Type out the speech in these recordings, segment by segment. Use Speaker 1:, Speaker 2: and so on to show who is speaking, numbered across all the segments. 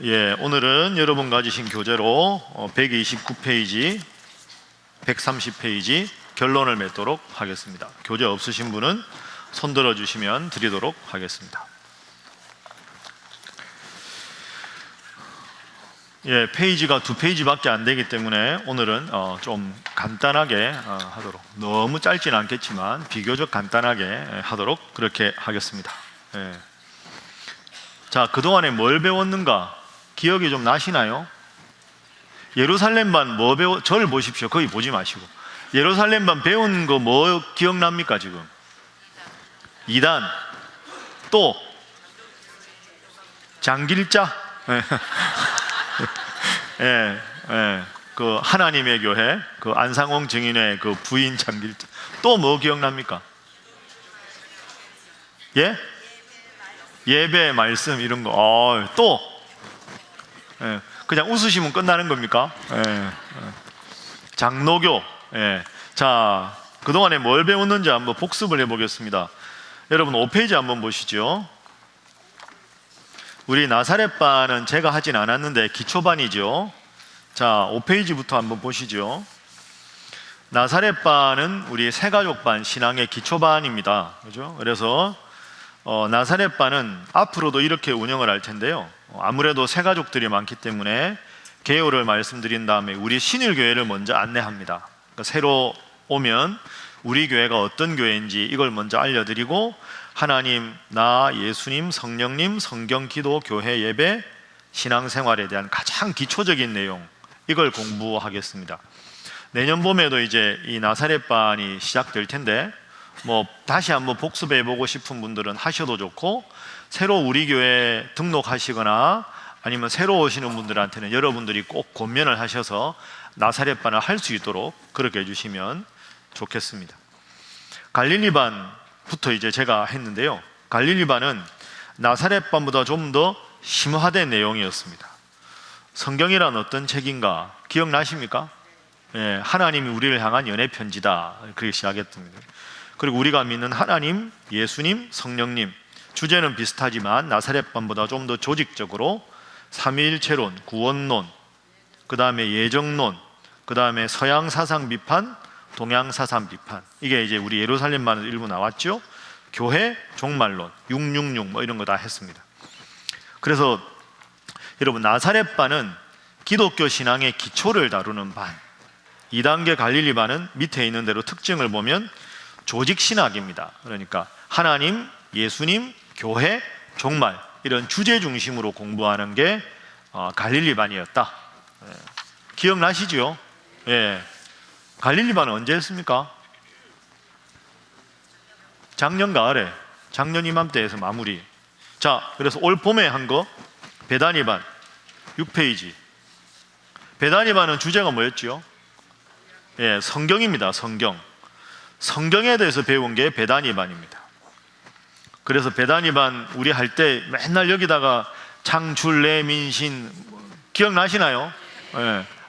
Speaker 1: 오늘은 여러분 가지신 교재로 129페이지, 130페이지 결론을 맺도록 하겠습니다. 교재 없으신 분은 손 들어주시면 드리도록 하겠습니다. 페이지가 2페이지밖에 안 되기 때문에 오늘은 좀 간단하게 하도록, 너무 짧지는 않겠지만 비교적 간단하게 하도록 그렇게 하겠습니다. 자, 그동안에 뭘 배웠는가 기억이 좀 나시나요? 예루살렘반 저를 보십시오. 거기 보지 마시고. 예루살렘반 배운 거 뭐 기억납니까 지금? 2단, 또 장길자. 그 하나님의 교회, 그 안상홍 증인의 그 부인 장길자. 또 뭐 기억납니까? 예배 말씀 이런 거. 또 그냥 웃으시면 끝나는 겁니까? 장로교. 자, 그동안에 뭘 배웠는지 한번 복습을 해보겠습니다. 여러분 5페이지 한번 보시죠. 우리 나사렛반은 제가 하진 않았는데 기초반이죠. 자, 5페이지부터 한번 보시죠. 나사렛반은 우리 새가족반 신앙의 기초반입니다. 그죠? 그래서 나사렛반은 앞으로도 이렇게 운영을 할 텐데요. 아무래도 새가족들이 많기 때문에 개요를 말씀드린 다음에 우리 신일교회를 먼저 안내합니다. 그러니까 새로 오면 우리 교회가 어떤 교회인지 이걸 먼저 알려드리고 하나님, 나, 예수님, 성령님, 성경, 기도, 교회, 예배, 신앙생활에 대한 가장 기초적인 내용, 이걸 공부하겠습니다. 내년 봄에도 이제 이 나사렛반이 시작될 텐데 다시 한번 복습해보고 싶은 분들은 하셔도 좋고, 새로 우리 교회에 등록하시거나 아니면 새로 오시는 분들한테는 여러분들이 꼭 권면을 하셔서 나사렛반을 할 수 있도록 그렇게 해주시면 좋겠습니다. 갈릴리반부터 이제 제가 했는데요. 갈릴리반은 나사렛반보다 좀 더 심화된 내용이었습니다. 성경이란 어떤 책인가 기억나십니까? 하나님이 우리를 향한 연애 편지다, 그렇게 시작했습니다. 그리고 우리가 믿는 하나님, 예수님, 성령님, 주제는 비슷하지만 나사렛반보다 좀 더 조직적으로 삼위일체론, 구원론, 그 다음에 예정론, 그 다음에 서양 사상 비판, 동양 사상 비판, 이게 이제 우리 예루살렘반에서 일부 나왔죠. 교회 종말론, 666 이런 거 다 했습니다. 그래서 여러분 나사렛반은 기독교 신앙의 기초를 다루는 반, 2단계 갈릴리반은 밑에 있는 대로 특징을 보면 조직신학입니다. 그러니까 하나님, 예수님, 교회, 종말, 이런 주제 중심으로 공부하는 게 갈릴리반이었다. 기억나시죠? 갈릴리반은 언제 했습니까? 작년 가을에, 작년 이맘때에서 마무리. 자, 그래서 올 봄에 한 거 베다니반 6페이지. 베다니반은 주제가 뭐였죠? 성경입니다. 성경에 대해서 배운 게 베다니반입니다. 그래서 베다니반 우리 할 때 맨날 여기다가 창출레 민신 기억나시나요?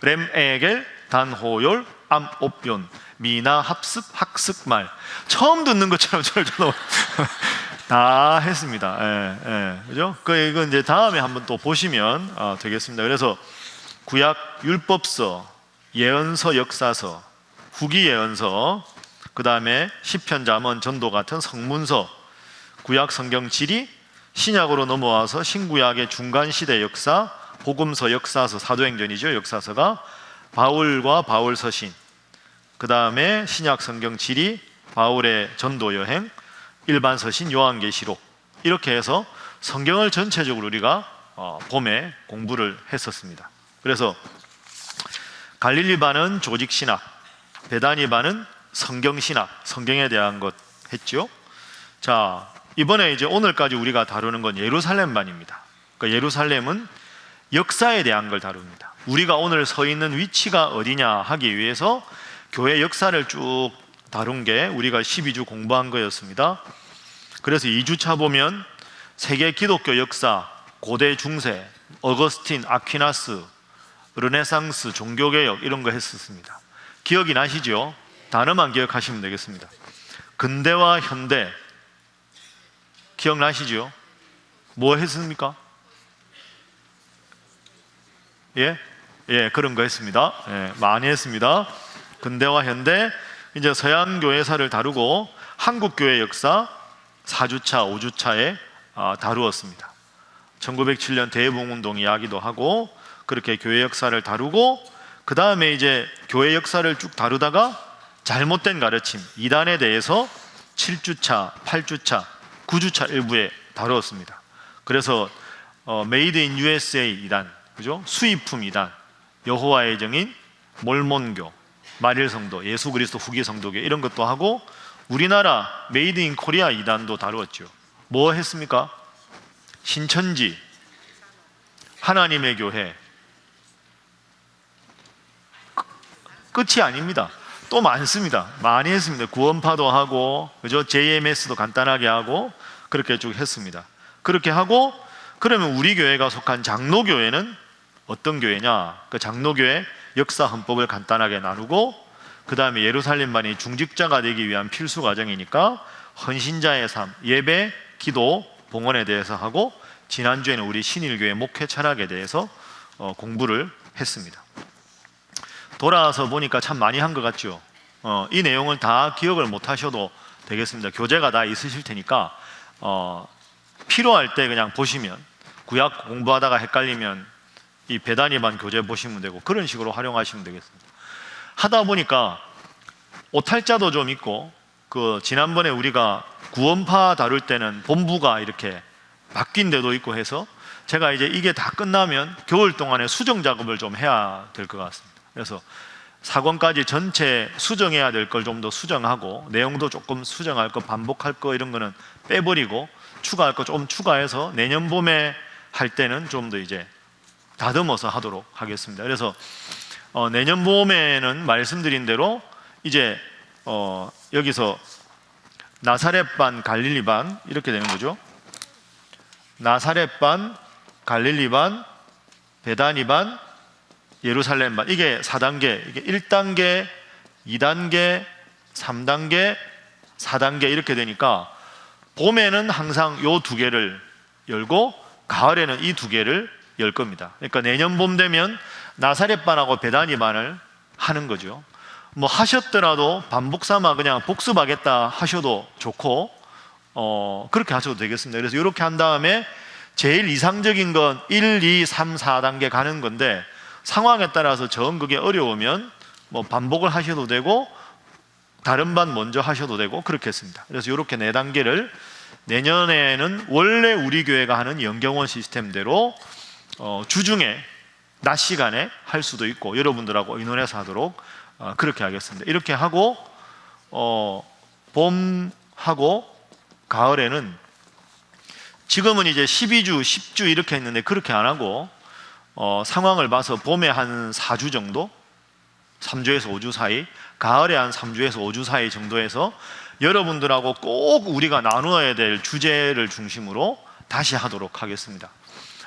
Speaker 1: 렘에겔 단호열 암옵연 미나 합습 학습말 처음 듣는 것처럼 저도 다 했습니다. 그죠? 이건 이제 다음에 한번 또 보시면 되겠습니다. 그래서 구약 율법서, 예언서, 역사서, 후기 예언서, 그 다음에 시편, 잠언, 전도 같은 성문서, 구약 성경 지리, 신약으로 넘어와서 신구약의 중간 시대 역사, 복음서, 역사서, 사도행전이죠. 역사서가 바울과 바울 서신, 그 다음에 신약 성경 지리, 바울의 전도 여행, 일반 서신, 요한계시록, 이렇게 해서 성경을 전체적으로 우리가 봄에 공부를 했었습니다. 그래서 갈릴리반은 조직신학, 베다니반은 성경신학, 성경에 대한 것 했죠. 자, 이번에 이제 오늘까지 우리가 다루는 건 예루살렘반입니다. 그러니까 예루살렘은 역사에 대한 걸 다룹니다. 우리가 오늘 서 있는 위치가 어디냐 하기 위해서 교회 역사를 쭉 다룬 게 우리가 12주 공부한 거였습니다. 그래서 2주차 보면 세계 기독교 역사, 고대 중세, 어거스틴, 아퀴나스, 르네상스, 종교개혁 이런 거 했었습니다. 기억이 나시죠? 단어만 기억하시면 되겠습니다. 근대와 현대 기억나시죠? 뭐 했습니까? 예, 그런 거 했습니다. 예, 많이 했습니다. 근대와 현대, 이제 서양 교회사를 다루고 한국 교회 역사 4주차, 5주차에 다루었습니다. 1907년 대부흥운동 이야기도 하고 그렇게 교회 역사를 다루고, 그 다음에 이제 교회 역사를 쭉 다루다가 잘못된 가르침, 이단에 대해서 7주차, 8주차, 9주차 일부에 다루었습니다. 그래서 메이드 인 USA 이단, 그죠? 수입품 이단, 여호와의 증인, 몰몬교, 마릴성도, 예수 그리스도 후기 성도교 이런 것도 하고, 우리나라 메이드 인 코리아 이단도 다루었죠. 뭐 했습니까? 신천지, 하나님의 교회. 끝이 아닙니다. 또 많습니다. 많이 했습니다. 구원파도 하고, 그죠? JMS도 간단하게 하고 그렇게 쭉 했습니다. 그렇게 하고, 그러면 우리 교회가 속한 장로교회는 어떤 교회냐? 그 장로교회 역사 헌법을 간단하게 나누고, 그 다음에 예루살렘반이 중직자가 되기 위한 필수 과정이니까 헌신자의 삶, 예배, 기도, 봉헌에 대해서 하고, 지난주에는 우리 신일교회 목회 철학에 대해서 공부를 했습니다. 돌아와서 보니까 참 많이 한 것 같죠. 이 내용을 다 기억을 못 하셔도 되겠습니다. 교재가 다 있으실 테니까 필요할 때 그냥 보시면, 구약 공부하다가 헷갈리면 이 베다니반 교재 보시면 되고, 그런 식으로 활용하시면 되겠습니다. 하다 보니까 오탈자도 좀 있고, 그 지난번에 우리가 구원파 다룰 때는 본부가 이렇게 바뀐 데도 있고 해서 제가 이제 이게 다 끝나면 겨울 동안에 수정 작업을 좀 해야 될 것 같습니다. 그래서 4권까지 전체 수정해야 될 걸 좀 더 수정하고, 내용도 조금 수정할 거, 반복할 거 이런 거는 빼버리고, 추가할 거 좀 추가해서 내년 봄에 할 때는 좀 더 이제 다듬어서 하도록 하겠습니다. 그래서 내년 봄에는 말씀드린 대로 이제 여기서 나사렛반, 갈릴리반 이렇게 되는 거죠. 나사렛반, 갈릴리반, 베다니반, 예루살렘반, 이게 4단계, 이게 1단계, 2단계, 3단계, 4단계 이렇게 되니까 봄에는 항상 요 두 개를 열고 가을에는 이 두 개를 열 겁니다. 그러니까 내년 봄 되면 나사렛반하고 베다니반을 하는 거죠. 뭐 하셨더라도 반복 삼아 그냥 복습하겠다 하셔도 좋고, 그렇게 하셔도 되겠습니다. 그래서 이렇게 한 다음에 제일 이상적인 건 1, 2, 3, 4단계 가는 건데, 상황에 따라서 정 그게 어려우면 뭐 반복을 하셔도 되고 다른 반 먼저 하셔도 되고 그렇게 했습니다. 그래서 이렇게 4단계를 내년에는 원래 우리 교회가 하는 영경원 시스템대로 주중에 낮 시간에 할 수도 있고, 여러분들하고 의논해서 하도록 그렇게 하겠습니다. 이렇게 하고 봄하고 가을에는, 지금은 이제 12주, 10주 이렇게 했는데 그렇게 안 하고 상황을 봐서 봄에 한 4주 정도, 3주에서 5주 사이, 가을에 한 3주에서 5주 사이 정도에서 여러분들하고 꼭 우리가 나누어야 될 주제를 중심으로 다시 하도록 하겠습니다.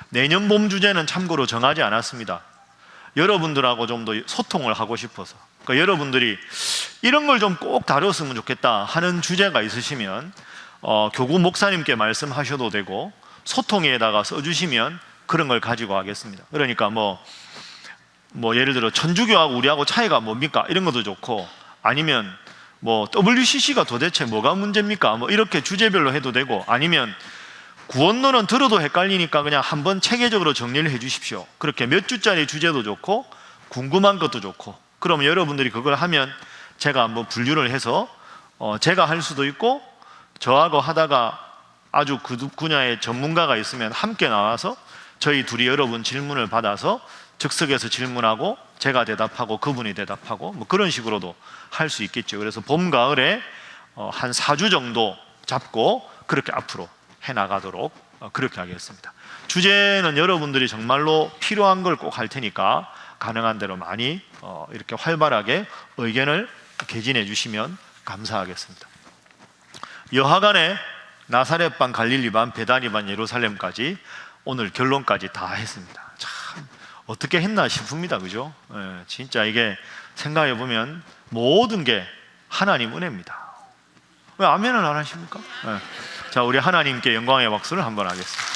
Speaker 1: 내년 봄 주제는 참고로 정하지 않았습니다. 여러분들하고 좀 더 소통을 하고 싶어서. 그러니까 여러분들이 이런 걸 좀 꼭 다뤘으면 좋겠다 하는 주제가 있으시면 교구 목사님께 말씀하셔도 되고, 소통에다가 써주시면 그런 걸 가지고 하겠습니다. 그러니까 뭐 예를 들어 천주교하고 우리하고 차이가 뭡니까? 이런 것도 좋고, 아니면 뭐 WCC가 도대체 뭐가 문제입니까? 뭐 이렇게 주제별로 해도 되고, 아니면 구원론은 들어도 헷갈리니까 그냥 한번 체계적으로 정리를 해 주십시오. 그렇게 몇 주짜리 주제도 좋고 궁금한 것도 좋고, 그러면 여러분들이 그걸 하면 제가 한번 분류를 해서 제가 할 수도 있고, 저하고 하다가 아주 그 분야의 전문가가 있으면 함께 나와서 저희 둘이 여러분 질문을 받아서 즉석에서 질문하고 제가 대답하고 그분이 대답하고 뭐 그런 식으로도 할 수 있겠죠. 그래서 봄, 가을에 한 4주 정도 잡고 그렇게 앞으로 해나가도록 그렇게 하겠습니다. 주제는 여러분들이 정말로 필요한 걸 꼭 할 테니까 가능한 대로 많이 이렇게 활발하게 의견을 개진해 주시면 감사하겠습니다. 여하간에 나사렛반, 갈릴리반, 베다니반, 예루살렘까지 오늘 결론까지 다 했습니다. 참 어떻게 했나 싶습니다. 그죠? 진짜 이게 생각해 보면 모든 게 하나님 은혜입니다. 왜 아멘을 안 하십니까? 자, 우리 하나님께 영광의 박수를 한번 하겠습니다.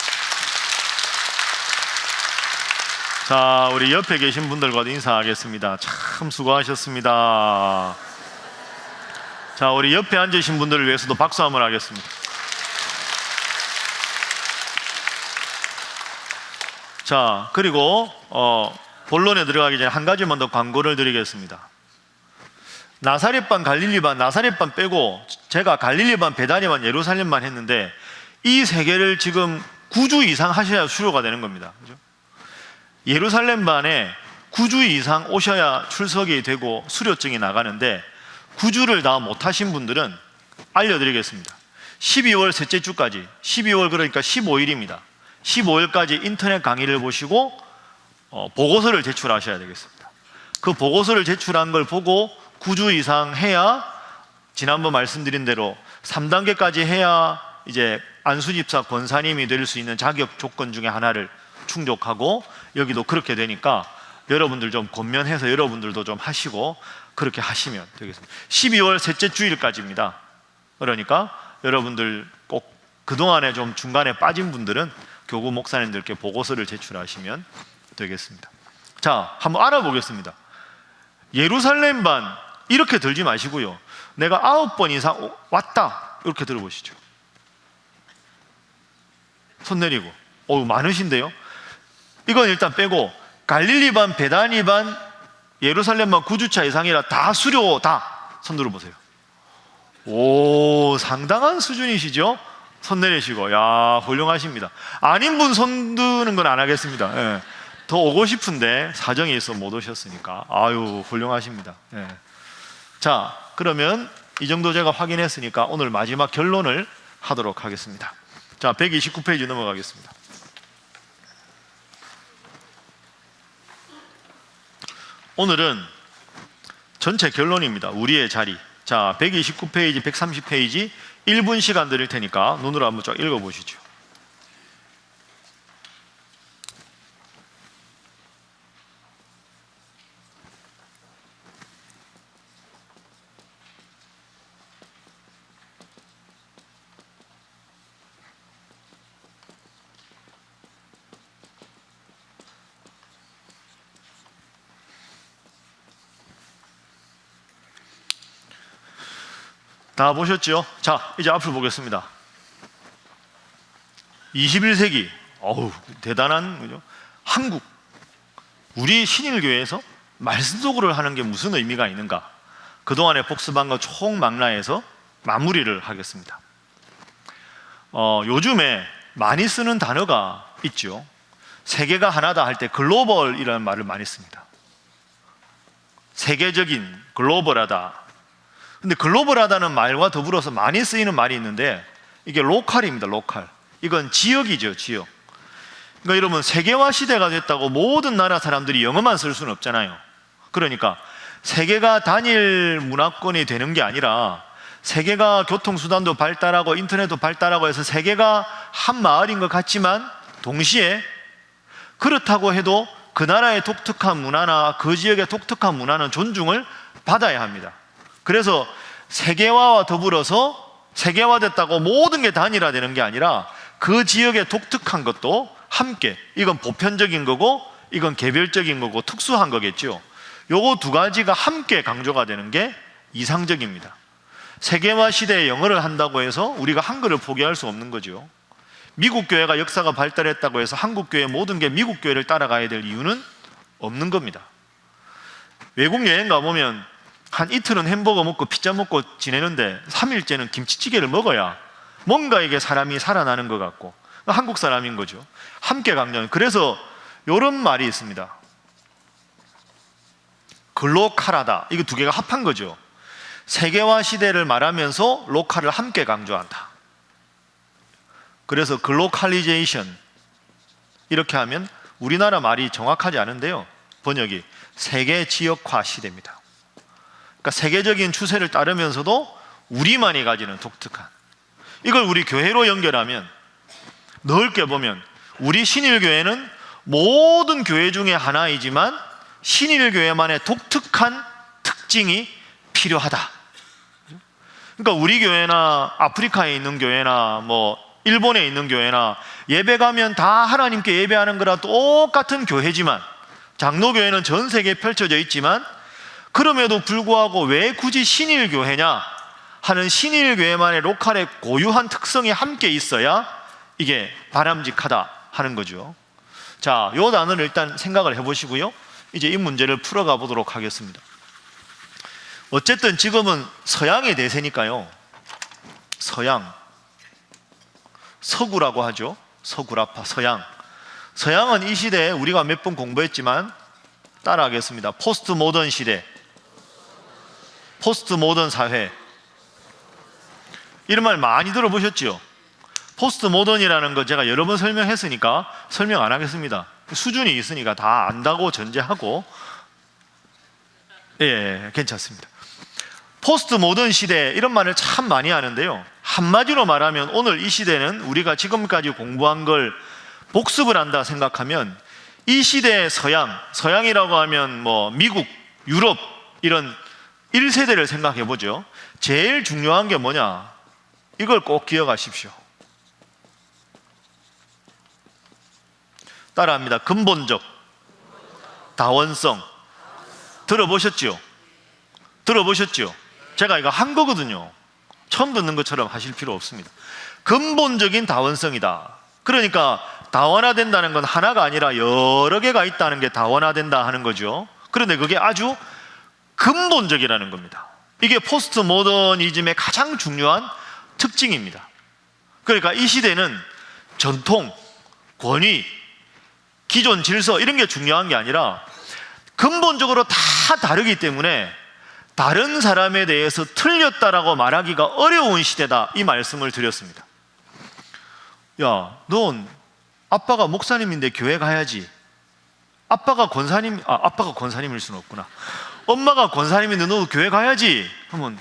Speaker 1: 자, 우리 옆에 계신 분들과도 인사하겠습니다. 참 수고하셨습니다. 자, 우리 옆에 앉으신 분들을 위해서도 박수 한번 하겠습니다. 자, 그리고 본론에 들어가기 전에 한 가지만 더 광고를 드리겠습니다. 나사렛반, 갈릴리반, 나사렛반 빼고 제가 갈릴리반, 베다니반, 예루살렘만 했는데 이 세 개를 지금 9주 이상 하셔야 수료가 되는 겁니다. 그죠? 예루살렘반에 9주 이상 오셔야 출석이 되고 수료증이 나가는데 9주를 다 못하신 분들은 알려드리겠습니다. 12월 셋째 주까지, 12월 그러니까 15일입니다. 15일까지 인터넷 강의를 보시고 보고서를 제출하셔야 되겠습니다. 그 보고서를 제출한 걸 보고 9주 이상 해야 지난번 말씀드린 대로 3단계까지 해야 이제 안수집사 권사님이 될 수 있는 자격 조건 중에 하나를 충족하고 여기도 그렇게 되니까 여러분들 좀 권면해서 여러분들도 좀 하시고 그렇게 하시면 되겠습니다. 12월 셋째 주일까지입니다. 그러니까 여러분들 꼭 그동안에 좀 중간에 빠진 분들은 교구 목사님들께 보고서를 제출하시면 되겠습니다. 자, 한번 알아보겠습니다. 예루살렘반 이렇게 들지 마시고요. 내가 9번 이상 왔다 이렇게 들어보시죠. 손 내리고. 많으신데요. 이건 일단 빼고 갈릴리반, 베다니반, 예루살렘반 9주차 이상이라 다 수료다. 손 들어보세요. 오, 상당한 수준이시죠? 손 내리시고. 야, 훌륭하십니다. 아닌 분 손 드는 건 안 하겠습니다. 예. 더 오고 싶은데 사정이 있어 못 오셨으니까. 아유, 훌륭하십니다. 예. 자, 그러면 이 정도 제가 확인했으니까 오늘 마지막 결론을 하도록 하겠습니다. 자, 129페이지 넘어가겠습니다. 오늘은 전체 결론입니다. 우리의 자리. 자, 129페이지, 130페이지 1분 시간 드릴 테니까 눈으로 한번 쫙 읽어보시죠. 다 보셨죠? 자, 이제 앞을 보겠습니다. 21세기, 대단한, 그죠? 한국, 우리 신일교회에서 말씀 도구를 하는 게 무슨 의미가 있는가? 그동안의 복습한 거 총망라해서 마무리를 하겠습니다. 요즘에 많이 쓰는 단어가 있죠. 세계가 하나다 할 때 글로벌이라는 말을 많이 씁니다. 세계적인, 글로벌하다. 근데 글로벌하다는 말과 더불어서 많이 쓰이는 말이 있는데 이게 로컬입니다. 로컬. 이건 지역이죠. 지역. 그러니까 여러분, 세계화 시대가 됐다고 모든 나라 사람들이 영어만 쓸 수는 없잖아요. 그러니까 세계가 단일 문화권이 되는 게 아니라 세계가 교통수단도 발달하고 인터넷도 발달하고 해서 세계가 한 마을인 것 같지만 동시에 그렇다고 해도 그 나라의 독특한 문화나 그 지역의 독특한 문화는 존중을 받아야 합니다. 그래서 세계화와 더불어서 세계화됐다고 모든 게 단일화되는 게 아니라 그 지역의 독특한 것도 함께, 이건 보편적인 거고 이건 개별적인 거고 특수한 거겠죠. 요거 두 가지가 함께 강조가 되는 게 이상적입니다. 세계화 시대에 영어를 한다고 해서 우리가 한글을 포기할 수 없는 거죠. 미국 교회가 역사가 발달했다고 해서 한국 교회 모든 게 미국 교회를 따라가야 될 이유는 없는 겁니다. 외국 여행 가보면 한 이틀은 햄버거 먹고 피자 먹고 지내는데 3일째는 김치찌개를 먹어야 뭔가 이게 사람이 살아나는 것 같고 한국 사람인 거죠. 함께 강조하는. 그래서 이런 말이 있습니다. 글로컬하다. 이거 두 개가 합한 거죠. 세계화 시대를 말하면서 로컬을 함께 강조한다. 그래서 글로컬리제이션 이렇게 하면 우리나라 말이 정확하지 않은데요. 번역이 세계 지역화 시대입니다. 그러니까 세계적인 추세를 따르면서도 우리만이 가지는 독특한, 이걸 우리 교회로 연결하면 넓게 보면 우리 신일교회는 모든 교회 중에 하나이지만 신일교회만의 독특한 특징이 필요하다. 그러니까 우리 교회나 아프리카에 있는 교회나 뭐 일본에 있는 교회나 예배 가면 다 하나님께 예배하는 거라 똑같은 교회지만 장로교회는 전 세계에 펼쳐져 있지만 그럼에도 불구하고 왜 굳이 신일교회냐 하는 신일교회만의 로컬의 고유한 특성이 함께 있어야 이게 바람직하다 하는 거죠. 자, 요 단어를 일단 생각을 해보시고요. 이제 이 문제를 풀어가 보도록 하겠습니다. 어쨌든 지금은 서양의 대세니까요. 서양, 서구라고 하죠. 서구라파, 서양. 서양은 이 시대에 우리가 몇 번 공부했지만 따라하겠습니다. 포스트 모던 시대, 포스트 모던 사회. 이런 말 많이 들어보셨죠? 포스트 모던이라는 거 제가 여러 번 설명했으니까 설명 안 하겠습니다. 수준이 있으니까 다 안다고 전제하고, 예, 괜찮습니다. 포스트 모던 시대, 이런 말을 참 많이 하는데요. 한마디로 말하면 오늘 이 시대는 우리가 지금까지 공부한 걸 복습을 한다 생각하면 이 시대의 서양이라고 하면 뭐 미국, 유럽 이런 1세대를 생각해 보죠. 제일 중요한 게 뭐냐? 이걸 꼭 기억하십시오. 따라합니다. 근본적 다원성. 들어보셨죠? 제가 이거 한 거거든요. 처음 듣는 것처럼 하실 필요 없습니다. 근본적인 다원성이다. 그러니까 다원화된다는 건 하나가 아니라 여러 개가 있다는 게 다원화된다 하는 거죠. 그런데 그게 아주 근본적이라는 겁니다. 이게 포스트 모더니즘의 가장 중요한 특징입니다. 그러니까 이 시대는 전통, 권위, 기존 질서 이런 게 중요한 게 아니라 근본적으로 다 다르기 때문에 다른 사람에 대해서 틀렸다라고 말하기가 어려운 시대다, 이 말씀을 드렸습니다. 야, 넌 아빠가 목사님인데 교회 가야지. 아빠가 권사님일 수는 없구나. 엄마가 권사님인데 너도 교회 가야지 하면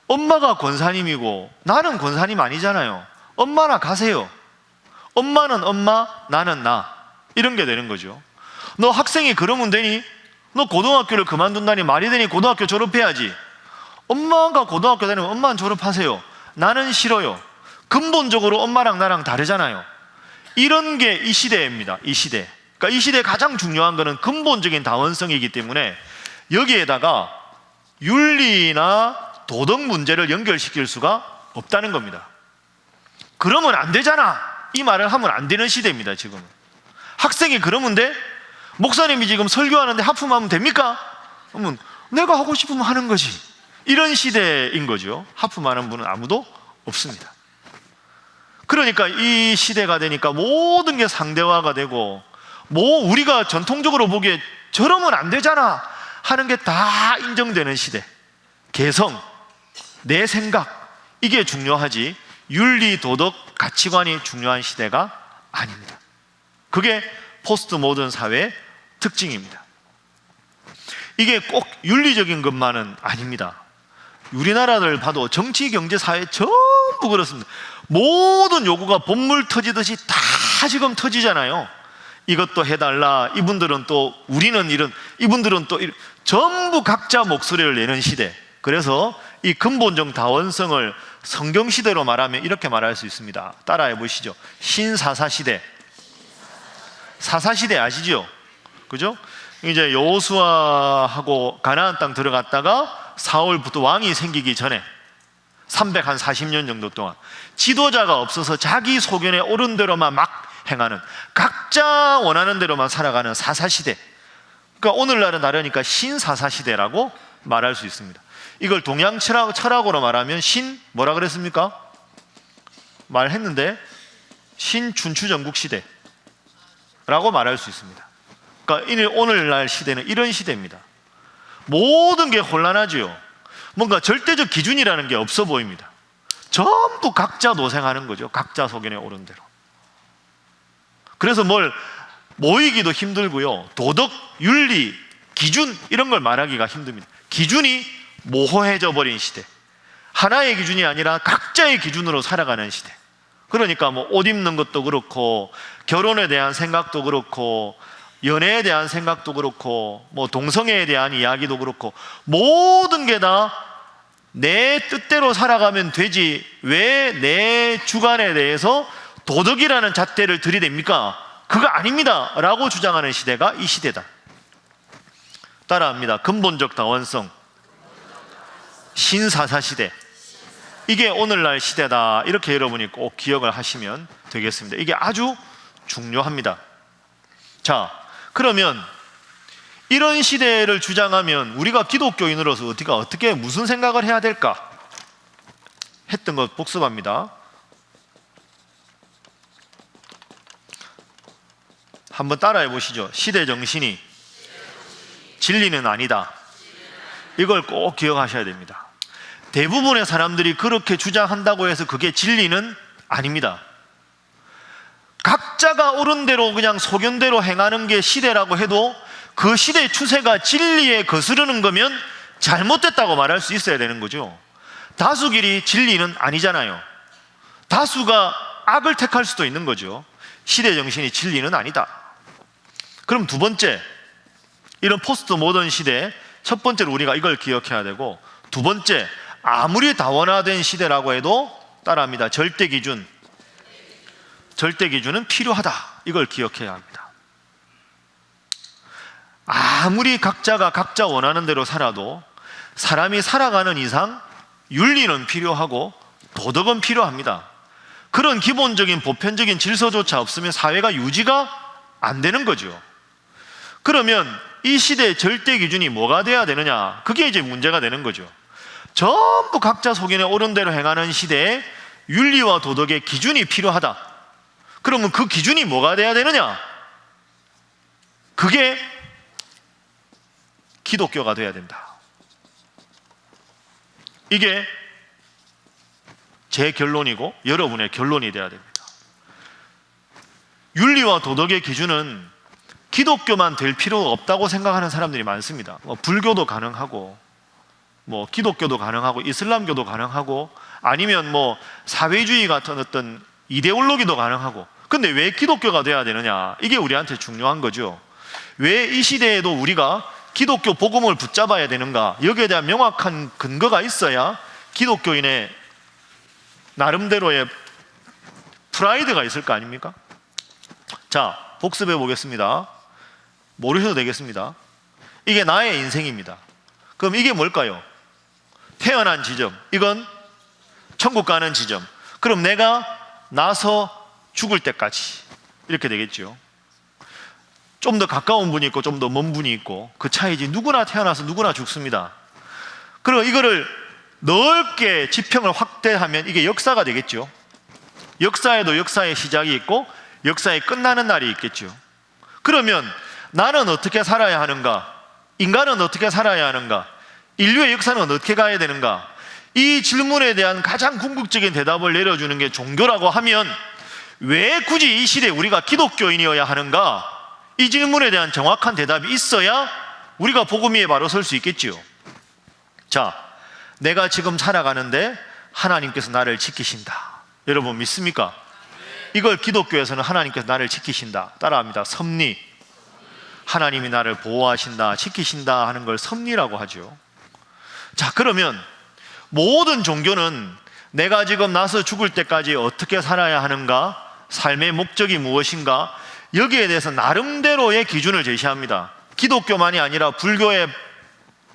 Speaker 1: 엄마가 권사님이고 나는 권사님 아니잖아요. 엄마나 가세요. 엄마는 엄마, 나는 나. 이런 게 되는 거죠. 너 학생이 그러면 되니? 너 고등학교를 그만둔다니 말이 되니? 고등학교 졸업해야지. 엄마가 고등학교 다니면 엄마는 졸업하세요. 나는 싫어요. 근본적으로 엄마랑 나랑 다르잖아요. 이런 게 이 시대입니다. 이 시대. 그러니까 이 시대에 가장 중요한 것은 근본적인 다원성이기 때문에 여기에다가 윤리나 도덕 문제를 연결시킬 수가 없다는 겁니다. 그러면 안 되잖아, 이 말을 하면 안 되는 시대입니다. 지금은 학생이 그러면 돼? 목사님이 지금 설교하는데 하품하면 됩니까? 그러면 내가 하고 싶으면 하는 거지. 이런 시대인 거죠. 하품하는 분은 아무도 없습니다. 그러니까 이 시대가 되니까 모든 게 상대화가 되고, 뭐 우리가 전통적으로 보기에 저러면 안 되잖아 하는 게 다 인정되는 시대. 개성, 내 생각, 이게 중요하지 윤리, 도덕, 가치관이 중요한 시대가 아닙니다. 그게 포스트 모던 사회의 특징입니다. 이게 꼭 윤리적인 것만은 아닙니다. 우리나라를 봐도 정치, 경제, 사회 전부 그렇습니다. 모든 요구가 본물 터지듯이 다 지금 터지잖아요. 이것도 해달라, 이분들은 또 우리는 이런, 이분들은 또 이런, 전부 각자 목소리를 내는 시대. 그래서 이 근본적 다원성을 성경시대로 말하면 이렇게 말할 수 있습니다. 따라해 보시죠. 신사사시대. 사사시대 아시죠? 그죠? 이제 여호수아하고 가나안 땅 들어갔다가 사울부터 왕이 생기기 전에 340년 정도 동안 지도자가 없어서 자기 소견에 옳은 대로만 막 행하는, 각자 원하는 대로만 살아가는 사사시대. 그러니까 오늘날은 다르니까 신사사시대라고 말할 수 있습니다. 이걸 동양 철학으로 말하면 뭐라 그랬습니까? 말했는데 신춘추전국 시대 라고 말할 수 있습니다. 그러니까 오늘날 시대는 이런 시대입니다. 모든 게 혼란하죠. 뭔가 절대적 기준이라는 게 없어 보입니다. 전부 각자 노생하는 거죠. 각자 소견에 옳은 대로. 그래서 뭘 모이기도 힘들고요. 도덕, 윤리, 기준 이런 걸 말하기가 힘듭니다. 기준이 모호해져 버린 시대. 하나의 기준이 아니라 각자의 기준으로 살아가는 시대. 그러니까 뭐 옷 입는 것도 그렇고, 결혼에 대한 생각도 그렇고, 연애에 대한 생각도 그렇고, 뭐 동성애에 대한 이야기도 그렇고, 모든 게 다 내 뜻대로 살아가면 되지 왜 내 주관에 대해서 도덕이라는 잣대를 들이댑니까? 그거 아닙니다 라고 주장하는 시대가 이 시대다. 따라합니다. 근본적 다원성, 신사사시대. 이게 오늘날 시대다. 이렇게 여러분이 꼭 기억을 하시면 되겠습니다. 이게 아주 중요합니다. 자, 그러면 이런 시대를 주장하면 우리가 기독교인으로서 어떻게 무슨 생각을 해야 될까? 했던 것 복습합니다. 한번 따라해 보시죠. 시대 정신이 진리는 아니다. 이걸 꼭 기억하셔야 됩니다. 대부분의 사람들이 그렇게 주장한다고 해서 그게 진리는 아닙니다. 각자가 옳은 대로 그냥 소견대로 행하는 게 시대라고 해도 그 시대의 추세가 진리에 거스르는 거면 잘못됐다고 말할 수 있어야 되는 거죠. 다수결이 진리는 아니잖아요. 다수가 악을 택할 수도 있는 거죠. 시대 정신이 진리는 아니다. 그럼 두 번째, 이런 포스트 모던 시대, 첫 번째로 우리가 이걸 기억해야 되고, 두 번째, 아무리 다원화된 시대라고 해도 따라합니다. 절대 기준은 필요하다. 이걸 기억해야 합니다. 아무리 각자가 각자 원하는 대로 살아도 사람이 살아가는 이상 윤리는 필요하고 도덕은 필요합니다. 그런 기본적인 보편적인 질서조차 없으면 사회가 유지가 안 되는 거죠. 그러면 이 시대의 절대 기준이 뭐가 돼야 되느냐? 그게 이제 문제가 되는 거죠. 전부 각자 소견에 옳은 대로 행하는 시대에 윤리와 도덕의 기준이 필요하다. 그러면 그 기준이 뭐가 돼야 되느냐? 그게 기독교가 돼야 된다. 이게 제 결론이고 여러분의 결론이 돼야 됩니다. 윤리와 도덕의 기준은 기독교만 될 필요가 없다고 생각하는 사람들이 많습니다. 불교도 가능하고, 기독교도 가능하고, 이슬람교도 가능하고, 아니면 사회주의 같은 어떤 이데올로기도 가능하고. 근데 왜 기독교가 돼야 되느냐? 이게 우리한테 중요한 거죠. 왜 이 시대에도 우리가 기독교 복음을 붙잡아야 되는가? 여기에 대한 명확한 근거가 있어야 기독교인의 나름대로의 프라이드가 있을 거 아닙니까? 자, 복습해 보겠습니다. 모르셔도 되겠습니다. 이게 나의 인생입니다. 그럼 이게 뭘까요? 태어난 지점, 이건 천국 가는 지점. 그럼 내가 나서 죽을 때까지 이렇게 되겠죠. 좀 더 가까운 분이 있고 좀 더 먼 분이 있고 그 차이지. 누구나 태어나서 누구나 죽습니다. 그리고 이거를 넓게 지평을 확대하면 이게 역사가 되겠죠. 역사에도 역사의 시작이 있고 역사의 끝나는 날이 있겠죠. 그러면 나는 어떻게 살아야 하는가? 인간은 어떻게 살아야 하는가? 인류의 역사는 어떻게 가야 되는가? 이 질문에 대한 가장 궁극적인 대답을 내려주는 게 종교라고 하면 왜 굳이 이 시대에 우리가 기독교인이어야 하는가? 이 질문에 대한 정확한 대답이 있어야 우리가 복음 위에 바로 설 수 있겠지요. 자, 내가 지금 살아가는데 하나님께서 나를 지키신다. 여러분 믿습니까? 이걸 기독교에서는 하나님께서 나를 지키신다. 따라합니다. 섭리. 하나님이 나를 보호하신다, 지키신다 하는 걸 섭리라고 하죠. 자, 그러면 모든 종교는 내가 지금 나서 죽을 때까지 어떻게 살아야 하는가? 삶의 목적이 무엇인가? 여기에 대해서 나름대로의 기준을 제시합니다. 기독교만이 아니라 불교의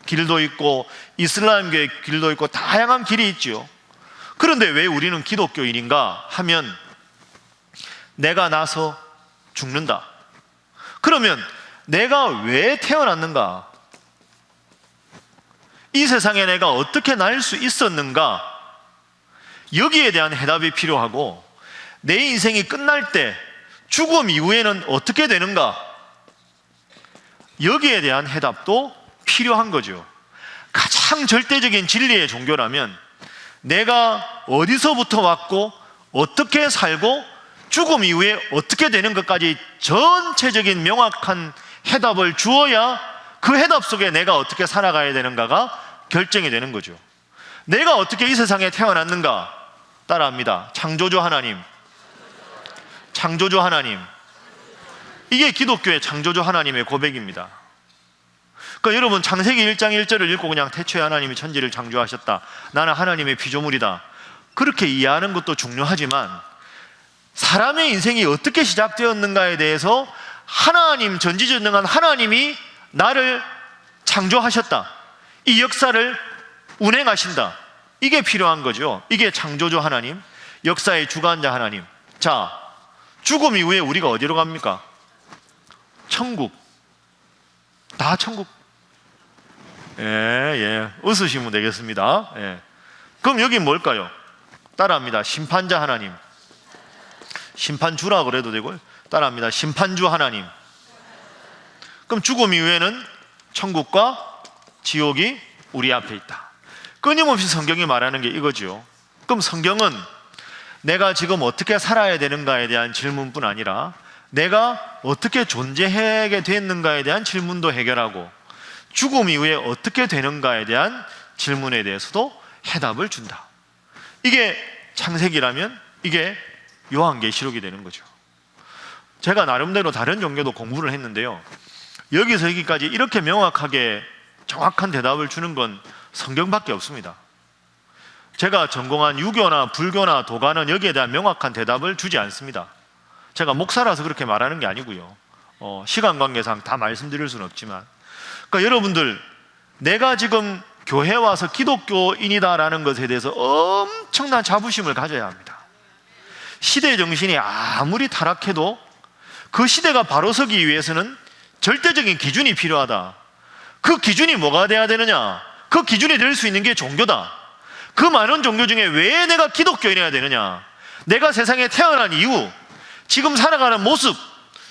Speaker 1: 길도 있고 이슬람교의 길도 있고 다양한 길이 있죠. 그런데 왜 우리는 기독교인인가 하면 내가 나서 죽는다. 그러면 내가 왜 태어났는가? 이 세상에 내가 어떻게 날 수 있었는가? 여기에 대한 해답이 필요하고, 내 인생이 끝날 때 죽음 이후에는 어떻게 되는가? 여기에 대한 해답도 필요한 거죠. 가장 절대적인 진리의 종교라면 내가 어디서부터 왔고 어떻게 살고 죽음 이후에 어떻게 되는 것까지 전체적인 명확한 해답을 주어야 그 해답 속에 내가 어떻게 살아가야 되는가가 결정이 되는 거죠. 내가 어떻게 이 세상에 태어났는가? 따라합니다. 창조주 하나님. 창조주 하나님. 이게 기독교의 창조주 하나님의 고백입니다. 그러니까 여러분 창세기 1장 1절을 읽고 그냥 태초에 하나님이 천지를 창조하셨다, 나는 하나님의 피조물이다, 그렇게 이해하는 것도 중요하지만 사람의 인생이 어떻게 시작되었는가에 대해서 하나님, 전지전능한 하나님이 나를 창조하셨다. 이 역사를 운행하신다. 이게 필요한 거죠. 이게 창조주 하나님, 역사의 주관자 하나님. 자, 죽음 이후에 우리가 어디로 갑니까? 천국. 다 천국. 웃으시면 되겠습니다. 그럼 여기 뭘까요? 따라합니다. 심판자 하나님. 심판주라 그래도 되고, 따라합니다. 심판주 하나님. 그럼 죽음 이후에는 천국과 지옥이 우리 앞에 있다. 끊임없이 성경이 말하는 게 이거죠. 그럼 성경은 내가 지금 어떻게 살아야 되는가에 대한 질문뿐 아니라 내가 어떻게 존재하게 됐는가에 대한 질문도 해결하고 죽음 이후에 어떻게 되는가에 대한 질문에 대해서도 해답을 준다. 이게 창세기라면 이게 요한계시록이 되는 거죠. 제가 나름대로 다른 종교도 공부를 했는데요, 여기서 여기까지 이렇게 명확하게 정확한 대답을 주는 건 성경밖에 없습니다. 제가 전공한 유교나 불교나 도가는 여기에 대한 명확한 대답을 주지 않습니다. 제가 목사라서 그렇게 말하는 게 아니고요, 시간 관계상 다 말씀드릴 수는 없지만, 그러니까 여러분들, 내가 지금 교회 와서 기독교인이다라는 것에 대해서 엄청난 자부심을 가져야 합니다. 시대 정신이 아무리 타락해도 그 시대가 바로 서기 위해서는 절대적인 기준이 필요하다. 그 기준이 뭐가 돼야 되느냐? 그 기준이 될 수 있는 게 종교다. 그 많은 종교 중에 왜 내가 기독교인이어야 되느냐? 내가 세상에 태어난 이후, 지금 살아가는 모습,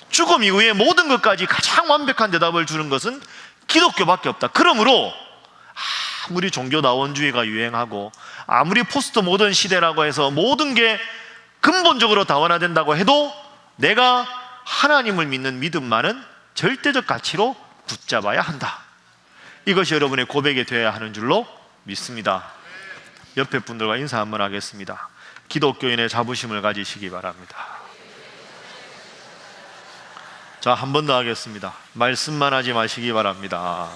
Speaker 1: 죽음 이후의 모든 것까지 가장 완벽한 대답을 주는 것은 기독교밖에 없다. 그러므로 아무리 종교다원주의가 유행하고 아무리 포스트 모던 시대라고 해서 모든 게 근본적으로 다원화된다고 해도 내가 하나님을 믿는 믿음만은 절대적 가치로 붙잡아야 한다. 이것이 여러분의 고백이 되어야 하는 줄로 믿습니다. 옆에 분들과 인사 한번 하겠습니다. 기독교인의 자부심을 가지시기 바랍니다. 자, 한 번 더 하겠습니다. 말씀만 하지 마시기 바랍니다.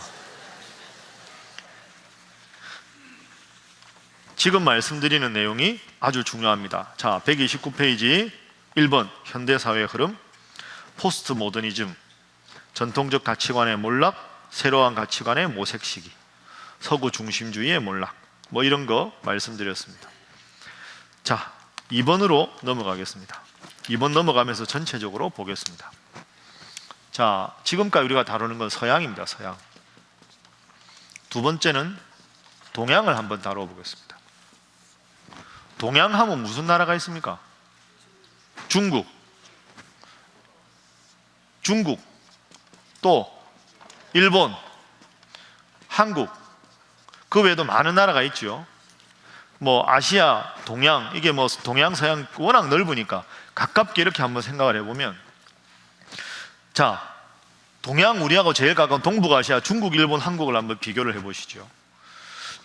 Speaker 1: 지금 말씀드리는 내용이 아주 중요합니다. 자, 129페이지 1번 현대사회의 흐름, 포스트 모더니즘, 전통적 가치관의 몰락, 새로운 가치관의 모색 시기, 서구 중심주의의 몰락, 뭐 이런 거 말씀드렸습니다. 자, 2번으로 넘어가겠습니다. 2번 넘어가면서 전체적으로 보겠습니다. 자, 지금까지 우리가 다루는 건 서양입니다. 서양. 두 번째는 동양을 한번 다뤄보겠습니다. 동양 하면 무슨 나라가 있습니까? 중국, 또 일본, 한국, 그 외에도 많은 나라가 있죠. 뭐 아시아, 동양, 이게 뭐 동양, 서양 워낙 넓으니까 가깝게 이렇게 한번 생각을 해보면, 자, 동양 우리하고 제일 가까운 동북아시아, 중국, 일본, 한국을 한번 비교를 해보시죠.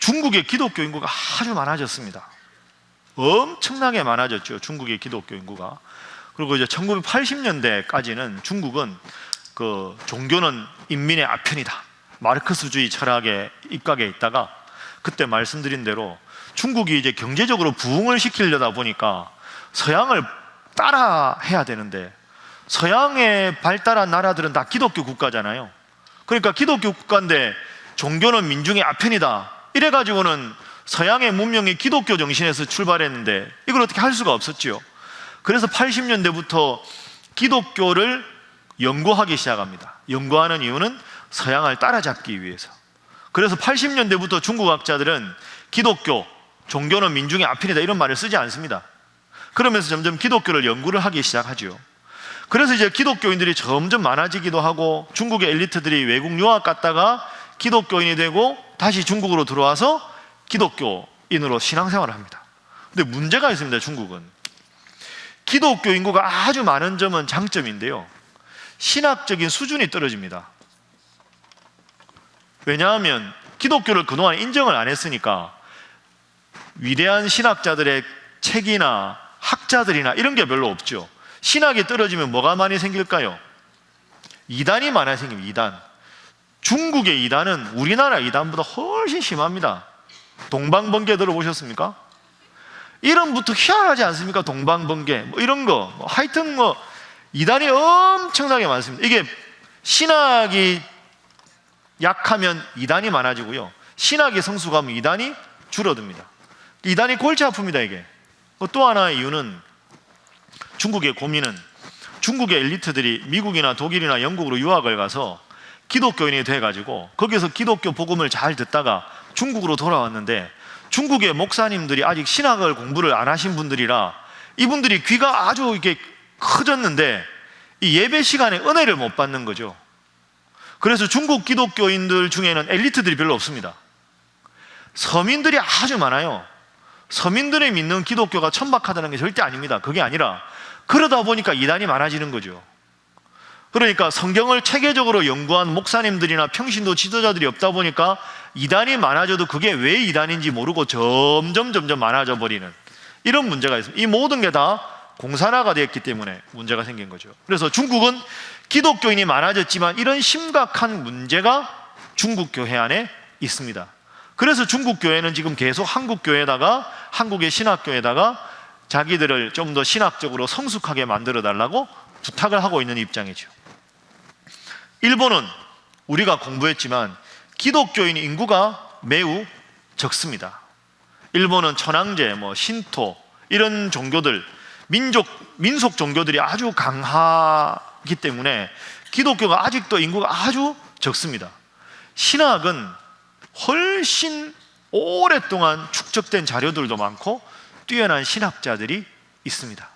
Speaker 1: 중국의 기독교 인구가 아주 많아졌습니다. 엄청나게 많아졌죠. 중국의 기독교 인구가. 그리고 이제 1980년대까지는 중국은 그 종교는 인민의 아편이다, 마르크스주의 철학에 입각해 있다가, 그때 말씀드린 대로 중국이 이제 경제적으로 부흥을 시키려다 보니까 서양을 따라 해야 되는데, 서양에 발달한 나라들은 다 기독교 국가잖아요. 그러니까 기독교 국가인데 종교는 민중의 아편이다, 이래가지고는 서양의 문명이 기독교 정신에서 출발했는데 이걸 어떻게 할 수가 없었지요. 그래서 80년대부터 기독교를 연구하기 시작합니다. 연구하는 이유는 서양을 따라잡기 위해서. 그래서 80년대부터 중국 학자들은 기독교, 종교는 민중의 아편이다 이런 말을 쓰지 않습니다. 그러면서 점점 기독교를 연구를 하기 시작하죠. 그래서 이제 기독교인들이 점점 많아지기도 하고, 중국의 엘리트들이 외국 유학 갔다가 기독교인이 되고 다시 중국으로 들어와서 기독교인으로 신앙생활을 합니다. 근데 문제가 있습니다. 중국은 기독교 인구가 아주 많은 점은 장점인데요, 신학적인 수준이 떨어집니다. 왜냐하면 기독교를 그동안 인정을 안 했으니까 위대한 신학자들의 책이나 학자들이나 이런 게 별로 없죠. 신학이 떨어지면 뭐가 많이 생길까요? 이단이 많이 생깁니다. 이단. 중국의 이단은 우리나라 이단보다 훨씬 심합니다. 동방번개 들어보셨습니까? 이름부터 희한하지 않습니까? 동방번개 뭐 이런 거, 하여튼 이단이 엄청나게 많습니다. 이게 신학이 약하면 이단이 많아지고요, 신학의 성숙하면 이단이 줄어듭니다. 이단이 골치 아픕니다. 이게 또 하나의 이유는, 중국의 고민은, 중국의 엘리트들이 미국이나 독일이나 영국으로 유학을 가서 기독교인이 돼가지고 거기서 기독교 복음을 잘 듣다가 중국으로 돌아왔는데, 중국의 목사님들이 아직 신학을 공부를 안 하신 분들이라 이분들이 귀가 아주 이렇게 커졌는데 이 예배 시간에 은혜를 못 받는 거죠. 그래서 중국 기독교인들 중에는 엘리트들이 별로 없습니다. 서민들이 아주 많아요. 서민들이 믿는 기독교가 천박하다는 게 절대 아닙니다. 그게 아니라 그러다 보니까 이단이 많아지는 거죠. 그러니까 성경을 체계적으로 연구한 목사님들이나 평신도 지도자들이 없다 보니까 이단이 많아져도 그게 왜 이단인지 모르고 점점 많아져 버리는 이런 문제가 있습니다. 이 모든 게 다 공산화가 되었기 때문에 문제가 생긴 거죠. 그래서 중국은 기독교인이 많아졌지만 이런 심각한 문제가 중국 교회 안에 있습니다. 그래서 중국 교회는 지금 계속 한국 교회에다가, 한국의 신학교에다가 자기들을 좀 더 신학적으로 성숙하게 만들어 달라고 부탁을 하고 있는 입장이죠. 일본은 우리가 공부했지만 기독교인 인구가 매우 적습니다. 일본은 천황제, 신토 이런 종교들, 민속 종교들이 아주 강하기 때문에 기독교가 아직도 인구가 아주 적습니다. 신학은 훨씬 오랫동안 축적된 자료들도 많고 뛰어난 신학자들이 있습니다.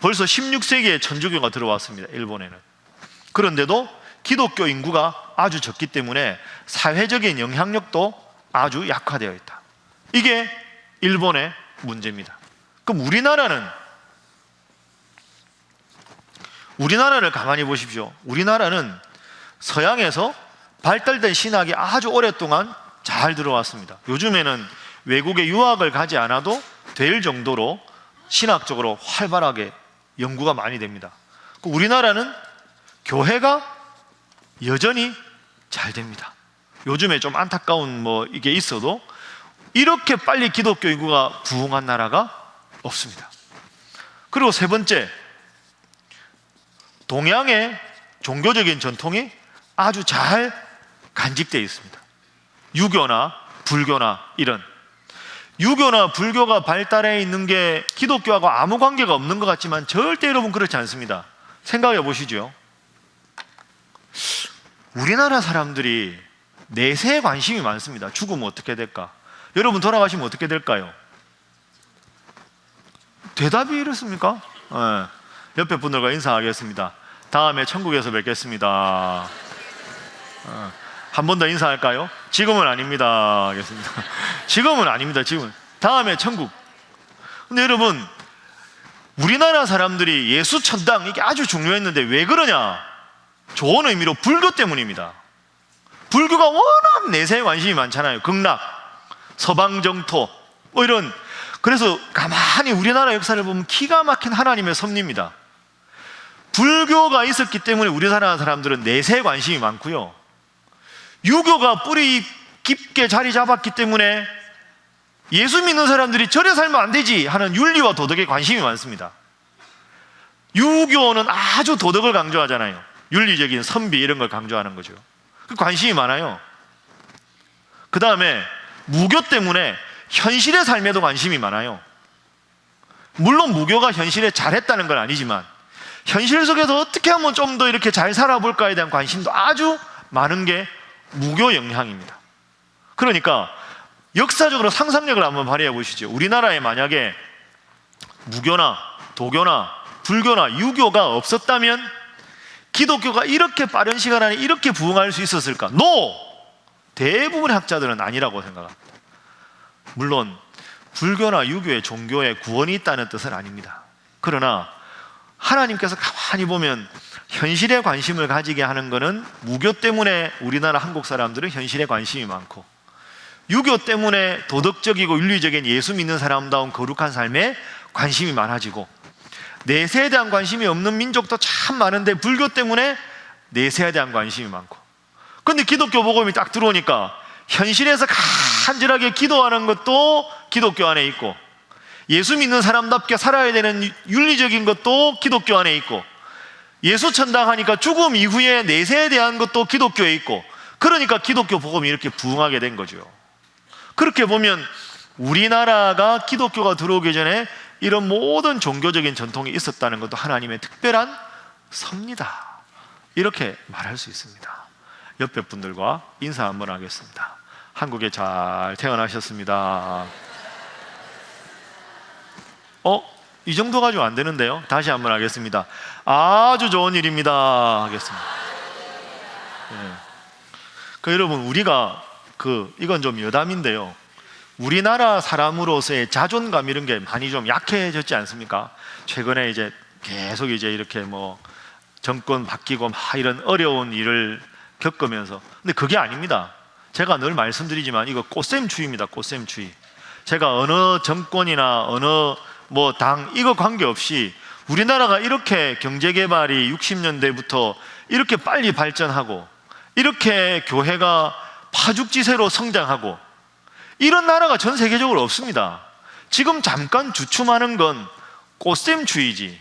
Speaker 1: 벌써 16세기에 천주교가 들어왔습니다. 일본에는. 그런데도 기독교 인구가 아주 적기 때문에 사회적인 영향력도 아주 약화되어 있다. 이게 일본의 문제입니다. 그럼 우리나라를 가만히 보십시오. 우리나라는 서양에서 발달된 신학이 아주 오랫동안 잘 들어왔습니다. 요즘에는 외국에 유학을 가지 않아도 될 정도로 신학적으로 활발하게 연구가 많이 됩니다. 우리나라는 교회가 여전히 잘 됩니다. 요즘에 좀 안타까운 이게 있어도 이렇게 빨리 기독교 인구가 부흥한 나라가 없습니다. 그리고 세 번째, 동양의 종교적인 전통이 아주 잘 간직되어 있습니다. 유교나 불교나 이런, 유교나 불교가 발달해 있는 게 기독교하고 아무 관계가 없는 것 같지만 절대 여러분 그렇지 않습니다. 생각해 보시죠. 우리나라 사람들이 내세에 관심이 많습니다. 죽으면 어떻게 될까? 여러분 돌아가시면 어떻게 될까요? 대답이 이렇습니까? 옆에 분들과 인사하겠습니다. 다음에 천국에서 뵙겠습니다. 한 번 더 인사할까요? 지금은 아닙니다. 하겠습니다. 지금은 아닙니다. 지금 다음에 천국. 근데 여러분, 우리나라 사람들이 예수 천당 이게 아주 중요했는데 왜 그러냐? 좋은 의미로 불교 때문입니다. 불교가 워낙 내세에 관심이 많잖아요. 극락, 서방정토 이런. 그래서 가만히 우리나라 역사를 보면 기가 막힌 하나님의 섭리입니다. 불교가 있었기 때문에 우리나라 사람들은 내세에 관심이 많고요, 유교가 뿌리 깊게 자리 잡았기 때문에 예수 믿는 사람들이 저래 살면 안 되지 하는 윤리와 도덕에 관심이 많습니다. 유교는 아주 도덕을 강조하잖아요. 윤리적인 선비 이런 걸 강조하는 거죠. 관심이 많아요. 그 다음에 무교 때문에 현실의 삶에도 관심이 많아요. 물론 무교가 현실에 잘했다는 건 아니지만 현실 속에서 어떻게 하면 좀 더 이렇게 잘 살아볼까에 대한 관심도 아주 많은 게 무교 영향입니다. 그러니까 역사적으로 상상력을 한번 발휘해 보시죠. 우리나라에 만약에 무교나 도교나 불교나 유교가 없었다면 기독교가 이렇게 빠른 시간 안에 이렇게 부흥할 수 있었을까? NO! 대부분의 학자들은 아니라고 생각합니다. 물론 불교나 유교의 종교에 구원이 있다는 뜻은 아닙니다. 그러나 하나님께서 가만히 보면 현실에 관심을 가지게 하는 것은 무교 때문에 우리나라 한국 사람들은 현실에 관심이 많고, 유교 때문에 도덕적이고 윤리적인 예수 믿는 사람다운 거룩한 삶에 관심이 많아지고, 내세에 대한 관심이 없는 민족도 참 많은데 불교 때문에 내세에 대한 관심이 많고, 그런데 기독교 복음이 딱 들어오니까 현실에서 간절하게 기도하는 것도 기독교 안에 있고, 예수 믿는 사람답게 살아야 되는 윤리적인 것도 기독교 안에 있고, 예수 천당 하니까 죽음 이후에 내세에 대한 것도 기독교에 있고, 그러니까 기독교 복음이 이렇게 부흥하게 된 거죠. 그렇게 보면 우리나라가 기독교가 들어오기 전에 이런 모든 종교적인 전통이 있었다는 것도 하나님의 특별한 섭니다. 이렇게 말할 수 있습니다. 옆에 분들과 인사 한번 하겠습니다. 한국에 잘 태어나셨습니다. 이 정도 가지고 안 되는데요. 다시 한번 하겠습니다. 아주 좋은 일입니다 하겠습니다. 여러분, 우리가 이건 좀 여담인데요, 우리나라 사람으로서의 자존감 이런 게 많이 좀 약해졌지 않습니까? 최근에 이제 계속 이제 이렇게 뭐 정권 바뀌고 막 이런 어려운 일을 겪으면서. 근데 그게 아닙니다. 제가 늘 말씀드리지만 이거 꽃샘추위입니다. 꽃샘추위. 제가 어느 정권이나 어느 뭐 당 이거 관계없이 우리나라가 이렇게 경제개발이 60년대부터 이렇게 빨리 발전하고 이렇게 교회가 파죽지세로 성장하고 이런 나라가 전 세계적으로 없습니다. 지금 잠깐 주춤하는 건 꽃샘추위지.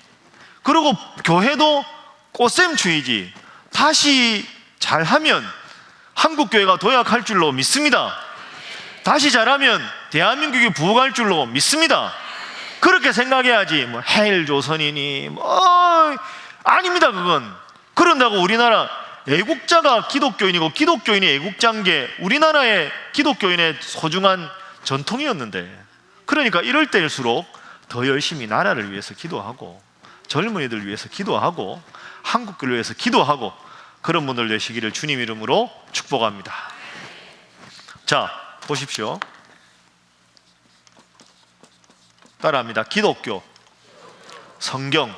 Speaker 1: 그리고 교회도 꽃샘추위지. 다시 잘하면 한국 교회가 도약할 줄로 믿습니다. 다시 잘하면 대한민국이 부흥할 줄로 믿습니다. 그렇게 생각해야지 뭐 헬조선이니 뭐 아닙니다. 그건 그런다고 우리나라 애국자가 기독교인이고 기독교인이 애국자인 게 우리나라의 기독교인의 소중한 전통이었는데, 그러니까 이럴 때일수록 더 열심히 나라를 위해서 기도하고 젊은이들 위해서 기도하고 한국교를 위해서 기도하고 그런 분들 되시기를 주님 이름으로 축복합니다. 자, 보십시오. 따라합니다. 기독교, 성경.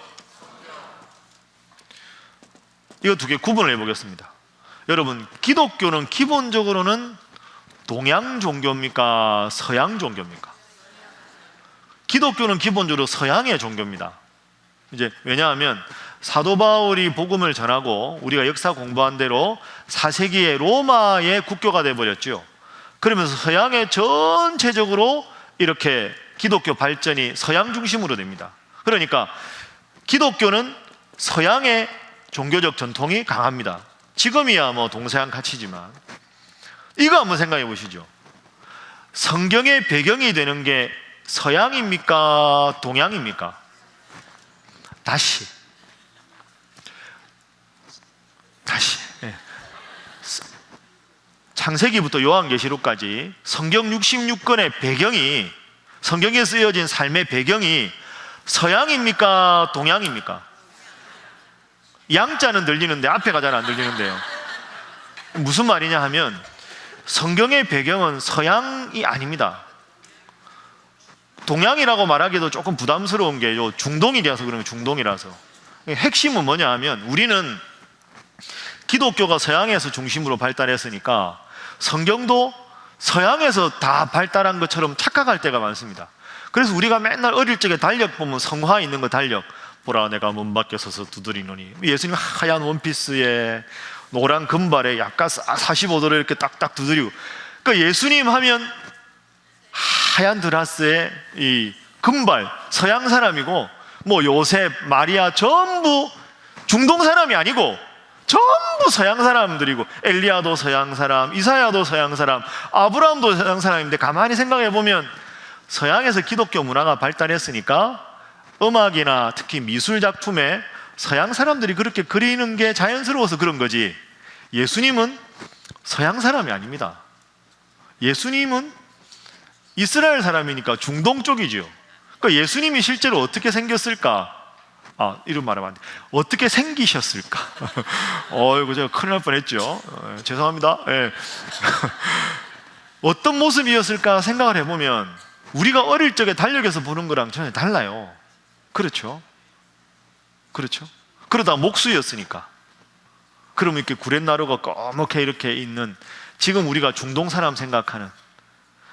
Speaker 1: 이거 두 개 구분을 해보겠습니다. 여러분, 기독교는 기본적으로는 동양 종교입니까? 서양 종교입니까? 기독교는 기본적으로 서양의 종교입니다. 이제 왜냐하면 사도 바울이 복음을 전하고 우리가 역사 공부한 대로 4세기에 로마의 국교가 되어버렸죠. 그러면서 서양의 전체적으로 이렇게 기독교 발전이 서양 중심으로 됩니다. 그러니까 기독교는 서양의 종교적 전통이 강합니다. 지금이야 뭐 동서양 같이지만 이거 한번 생각해 보시죠. 성경의 배경이 되는 게 서양입니까? 동양입니까? 다시 창세기부터 요한계시록까지 성경 66권의 배경이, 성경에 쓰여진 삶의 배경이 서양입니까? 동양입니까? 양자는 들리는데 앞에가 잘 안 들리는데요. 무슨 말이냐 하면 성경의 배경은 서양이 아닙니다. 동양이라고 말하기도 조금 부담스러운 게 요 중동이라서 그런 거예요. 중동이라서. 핵심은 뭐냐 하면 우리는 기독교가 서양에서 중심으로 발달했으니까 성경도 서양에서 다 발달한 것처럼 착각할 때가 많습니다. 그래서 우리가 맨날 어릴 적에 달력 보면 성화 있는 거 달력 보라 내가 문 밖에 서서 두드리노니, 예수님 하얀 원피스에 노란 금발에 약간 45도로 이렇게 딱딱 두드리고, 그러니까 예수님 하면 하얀 드라스에 이 금발 서양 사람이고 뭐 요셉, 마리아 전부 중동 사람이 아니고 전부 서양 사람들이고, 엘리야도 서양 사람, 이사야도 서양 사람, 아브라함도 서양 사람인데 가만히 생각해 보면 서양에서 기독교 문화가 발달했으니까 음악이나 특히 미술 작품에 서양 사람들이 그렇게 그리는 게 자연스러워서 그런 거지, 예수님은 서양 사람이 아닙니다. 예수님은 이스라엘 사람이니까 중동 쪽이죠. 그러니까 예수님이 실제로 어떻게 생겼을까? 이런 말하면 안 돼. 어떻게 생기셨을까? 이거 제가 큰일 날 뻔했죠. 죄송합니다. 네. 어떤 모습이었을까 생각을 해보면 우리가 어릴 적에 달력에서 보는 거랑 전혀 달라요. 그렇죠? 그렇죠? 그러다 목수였으니까. 그러면 이렇게 구렛나루가 검게 이렇게 있는, 지금 우리가 중동 사람 생각하는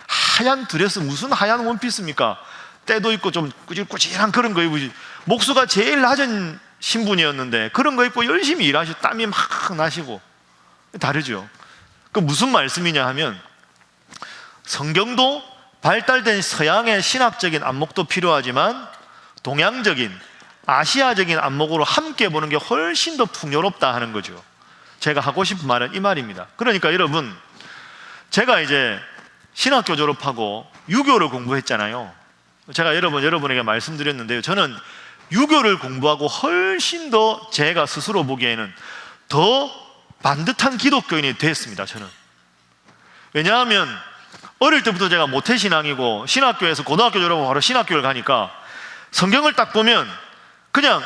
Speaker 1: 하얀 드레스, 무슨 하얀 원피스입니까? 때도 있고 좀 꾸질꾸질한 그런 거 입으시. 목수가 제일 낮은 신분이었는데 그런 거 입고 열심히 일하시고 땀이 막 나시고. 다르죠? 그 무슨 말씀이냐 하면 성경도 발달된 서양의 신학적인 안목도 필요하지만 동양적인 아시아적인 안목으로 함께 보는 게 훨씬 더 풍요롭다 하는 거죠. 제가 하고 싶은 말은 이 말입니다. 그러니까 여러분, 제가 이제 신학교 졸업하고 유교를 공부했잖아요. 제가 여러분에게 말씀드렸는데요, 저는 유교를 공부하고 훨씬 더 제가 스스로 보기에는 더 반듯한 기독교인이 됐습니다. 저는. 왜냐하면 어릴 때부터 제가 모태신앙이고 신학교에서 고등학교 졸업하고 바로 신학교를 가니까 성경을 딱 보면 그냥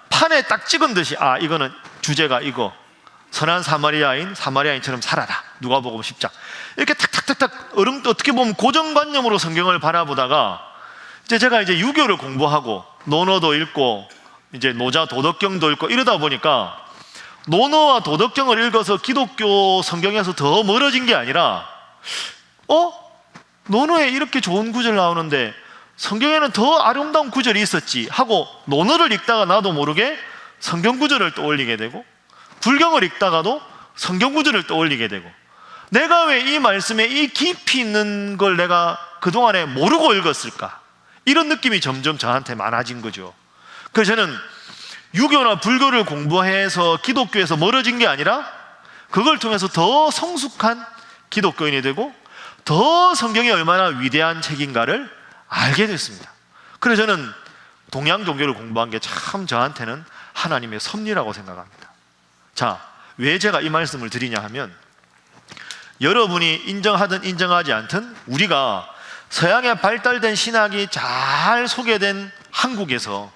Speaker 1: 판에 딱 찍은 듯이, 아, 이거는 주제가 이거, 선한 사마리아인처럼 살아라, 누가복음 10장, 이렇게 탁탁탁탁 어떻게 보면 고정관념으로 성경을 바라보다가 제가 이제 유교를 공부하고 논어도 읽고 이제 노자 도덕경도 읽고 이러다 보니까 논어와 도덕경을 읽어서 기독교 성경에서 더 멀어진 게 아니라, 논어에 이렇게 좋은 구절 나오는데 성경에는 더 아름다운 구절이 있었지 하고 논어를 읽다가 나도 모르게 성경 구절을 떠올리게 되고, 불경을 읽다가도 성경 구절을 떠올리게 되고, 내가 왜 이 말씀에 이 깊이 있는 걸 내가 그동안에 모르고 읽었을까, 이런 느낌이 점점 저한테 많아진 거죠. 그래서 저는 유교나 불교를 공부해서 기독교에서 멀어진 게 아니라 그걸 통해서 더 성숙한 기독교인이 되고 더 성경이 얼마나 위대한 책인가를 알게 됐습니다. 그래서 저는 동양 종교를 공부한 게 참 저한테는 하나님의 섭리라고 생각합니다. 자, 왜 제가 이 말씀을 드리냐 하면, 여러분이 인정하든 인정하지 않든 우리가 서양의 발달된 신학이 잘 소개된 한국에서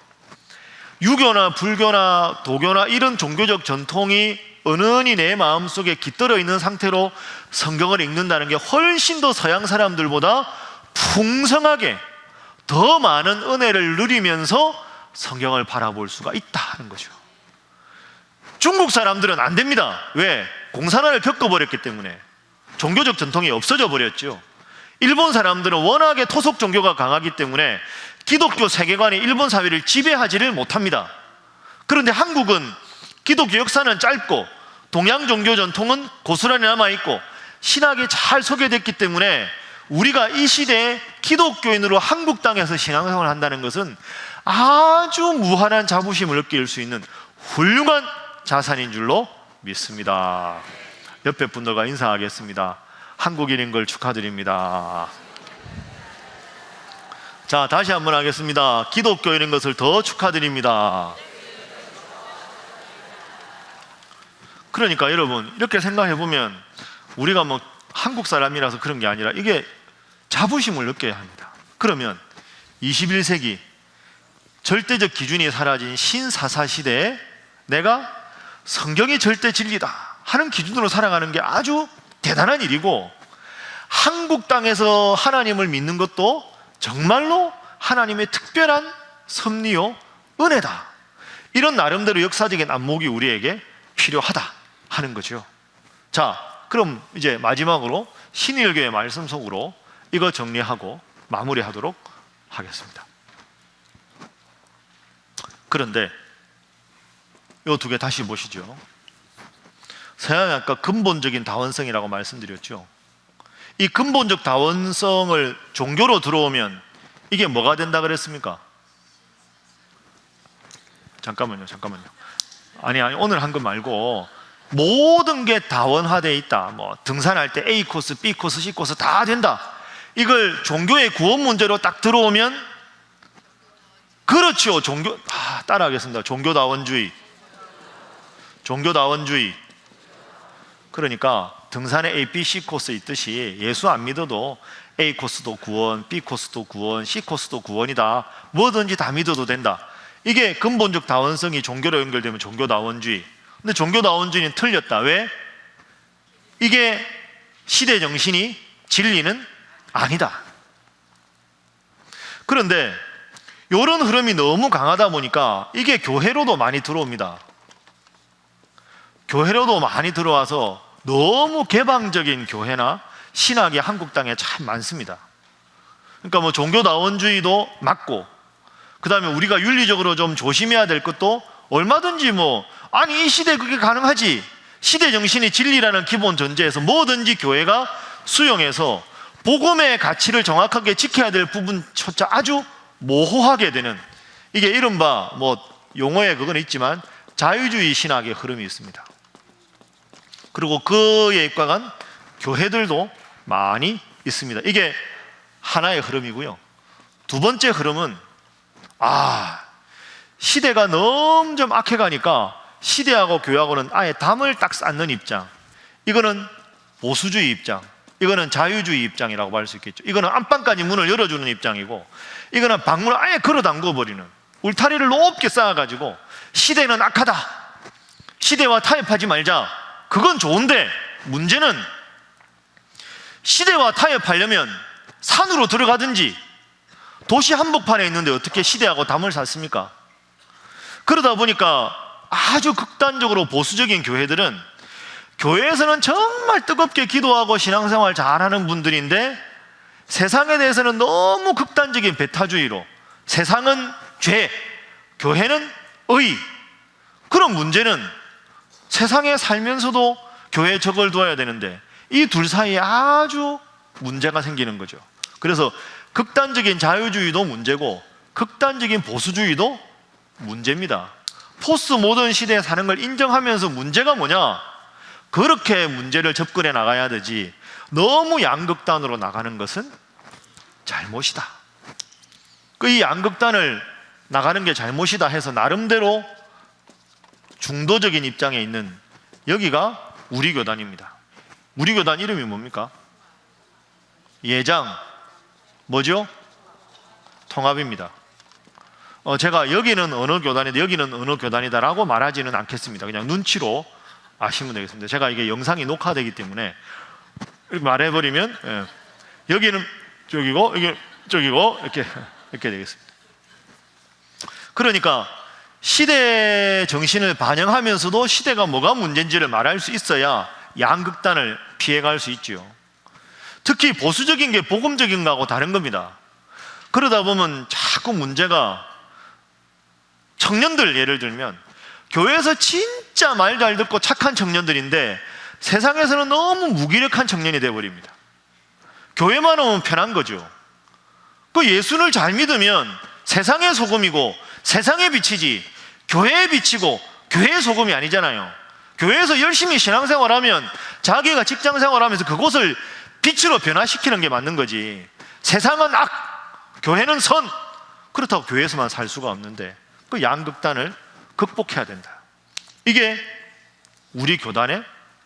Speaker 1: 유교나 불교나 도교나 이런 종교적 전통이 은은히 내 마음속에 깃들어 있는 상태로 성경을 읽는다는 게 훨씬 더 서양 사람들보다 풍성하게 더 많은 은혜를 누리면서 성경을 바라볼 수가 있다는 거죠. 중국 사람들은 안 됩니다. 왜? 공산화를 겪어버렸기 때문에. 종교적 전통이 없어져 버렸죠. 일본 사람들은 워낙에 토속 종교가 강하기 때문에 기독교 세계관이 일본 사회를 지배하지를 못합니다. 그런데 한국은 기독교 역사는 짧고 동양 종교 전통은 고스란히 남아있고 신학이 잘 소개됐기 때문에 우리가 이 시대에 기독교인으로 한국 땅에서 신앙생활을 한다는 것은 아주 무한한 자부심을 느낄 수 있는 훌륭한 자산인 줄로 믿습니다. 옆에 분들과 인사하겠습니다. 한국인인 걸 축하드립니다. 자, 다시 한번 하겠습니다. 기독교인인 것을 더 축하드립니다. 그러니까 여러분, 이렇게 생각해 보면 우리가 뭐 한국 사람이라서 그런 게 아니라 이게 자부심을 느껴야 합니다. 그러면 21세기 절대적 기준이 사라진 신사사 시대에 내가 성경이 절대 진리다 하는 기준으로 살아가는 게 아주 대단한 일이고, 한국 땅에서 하나님을 믿는 것도 정말로 하나님의 특별한 섭리요 은혜다, 이런 나름대로 역사적인 안목이 우리에게 필요하다 하는 거죠. 자, 그럼 이제 마지막으로 신일교의 말씀 속으로 이거 정리하고 마무리하도록 하겠습니다. 그런데 이 두 개 다시 보시죠. 서양의 아까 근본적인 다원성이라고 말씀드렸죠. 이 근본적 다원성을 종교로 들어오면 이게 뭐가 된다 그랬습니까? 잠깐만요. 아니 오늘 한 거 말고 모든 게 다원화되어 있다. 뭐 등산할 때 A 코스, B 코스, C 코스 다 된다. 이걸 종교의 구원 문제로 딱 들어오면, 그렇죠. 따라하겠습니다. 종교다원주의. 그러니까 등산에 A, B, C 코스 있듯이 예수 안 믿어도 A 코스도 구원, B 코스도 구원, C 코스도 구원이다. 뭐든지 다 믿어도 된다. 이게 근본적 다원성이 종교로 연결되면 종교다원주의. 근데 종교다원주의는 틀렸다. 왜? 이게 시대 정신이 진리는 아니다. 그런데 이런 흐름이 너무 강하다 보니까 이게 교회로도 많이 들어옵니다. 교회로도 많이 들어와서 너무 개방적인 교회나 신학이 한국 땅에 참 많습니다. 그러니까 뭐 종교다원주의도 맞고, 그 다음에 우리가 윤리적으로 좀 조심해야 될 것도 얼마든지 이 시대에 그게 가능하지. 시대 정신이 진리라는 기본 전제에서 뭐든지 교회가 수용해서 복음의 가치를 정확하게 지켜야 될 부분조차 아주 모호하게 되는, 이게 이른바 용어에 그건 있지만 자유주의 신학의 흐름이 있습니다. 그리고 그에 입각한 교회들도 많이 있습니다. 이게 하나의 흐름이고요. 두 번째 흐름은 시대가 너무 좀 악해가니까 시대하고 교회하고는 아예 담을 딱 쌓는 입장. 이거는 보수주의 입장, 이거는 자유주의 입장이라고 할 수 있겠죠. 이거는 안방까지 문을 열어주는 입장이고, 이거는 방문을 아예 걸어 담궈버리는, 울타리를 높게 쌓아가지고 시대는 악하다, 시대와 타협하지 말자. 그건 좋은데 문제는 시대와 타협하려면 산으로 들어가든지 도시 한복판에 있는데 어떻게 시대하고 담을 샀습니까? 그러다 보니까 아주 극단적으로 보수적인 교회들은 교회에서는 정말 뜨겁게 기도하고 신앙생활 잘하는 분들인데 세상에 대해서는 너무 극단적인 배타주의로, 세상은 죄, 교회는 의. 그런 문제는 세상에 살면서도 교회에 적을 두어야 되는데 이 둘 사이에 아주 문제가 생기는 거죠. 그래서 극단적인 자유주의도 문제고 극단적인 보수주의도 문제입니다. 포스트 모던 시대에 사는 걸 인정하면서 문제가 뭐냐? 그렇게 문제를 접근해 나가야 되지, 너무 양극단으로 나가는 것은 잘못이다. 이 양극단을 나가는 게 잘못이다 해서 나름대로 중도적인 입장에 있는 여기가 우리 교단입니다. 우리 교단 이름이 뭡니까? 예장 뭐죠? 통합입니다. 제가 여기는 어느 교단이다, 여기는 어느 교단이다라고 말하지는 않겠습니다. 그냥 눈치로 아시면 되겠습니다. 제가 이게 영상이 녹화되기 때문에 말해버리면 여기는 저기고 이게 저기고 이렇게 되겠습니다. 그러니까 시대 정신을 반영하면서도 시대가 뭐가 문제인지를 말할 수 있어야 양극단을 피해갈 수 있죠. 특히 보수적인 게 복음적인 거하고 다른 겁니다. 그러다 보면 자꾸 문제가, 청년들 예를 들면 교회에서 진짜 말 잘 듣고 착한 청년들인데 세상에서는 너무 무기력한 청년이 되어버립니다. 교회만 오면 편한 거죠. 그 예수를 잘 믿으면 세상의 소금이고 세상의 빛이지 교회의 빛이고 교회의 소금이 아니잖아요. 교회에서 열심히 신앙생활하면 자기가 직장생활하면서 그곳을 빛으로 변화시키는 게 맞는 거지, 세상은 악, 교회는 선, 그렇다고 교회에서만 살 수가 없는데 그 양극단을 극복해야 된다. 이게 우리 교단의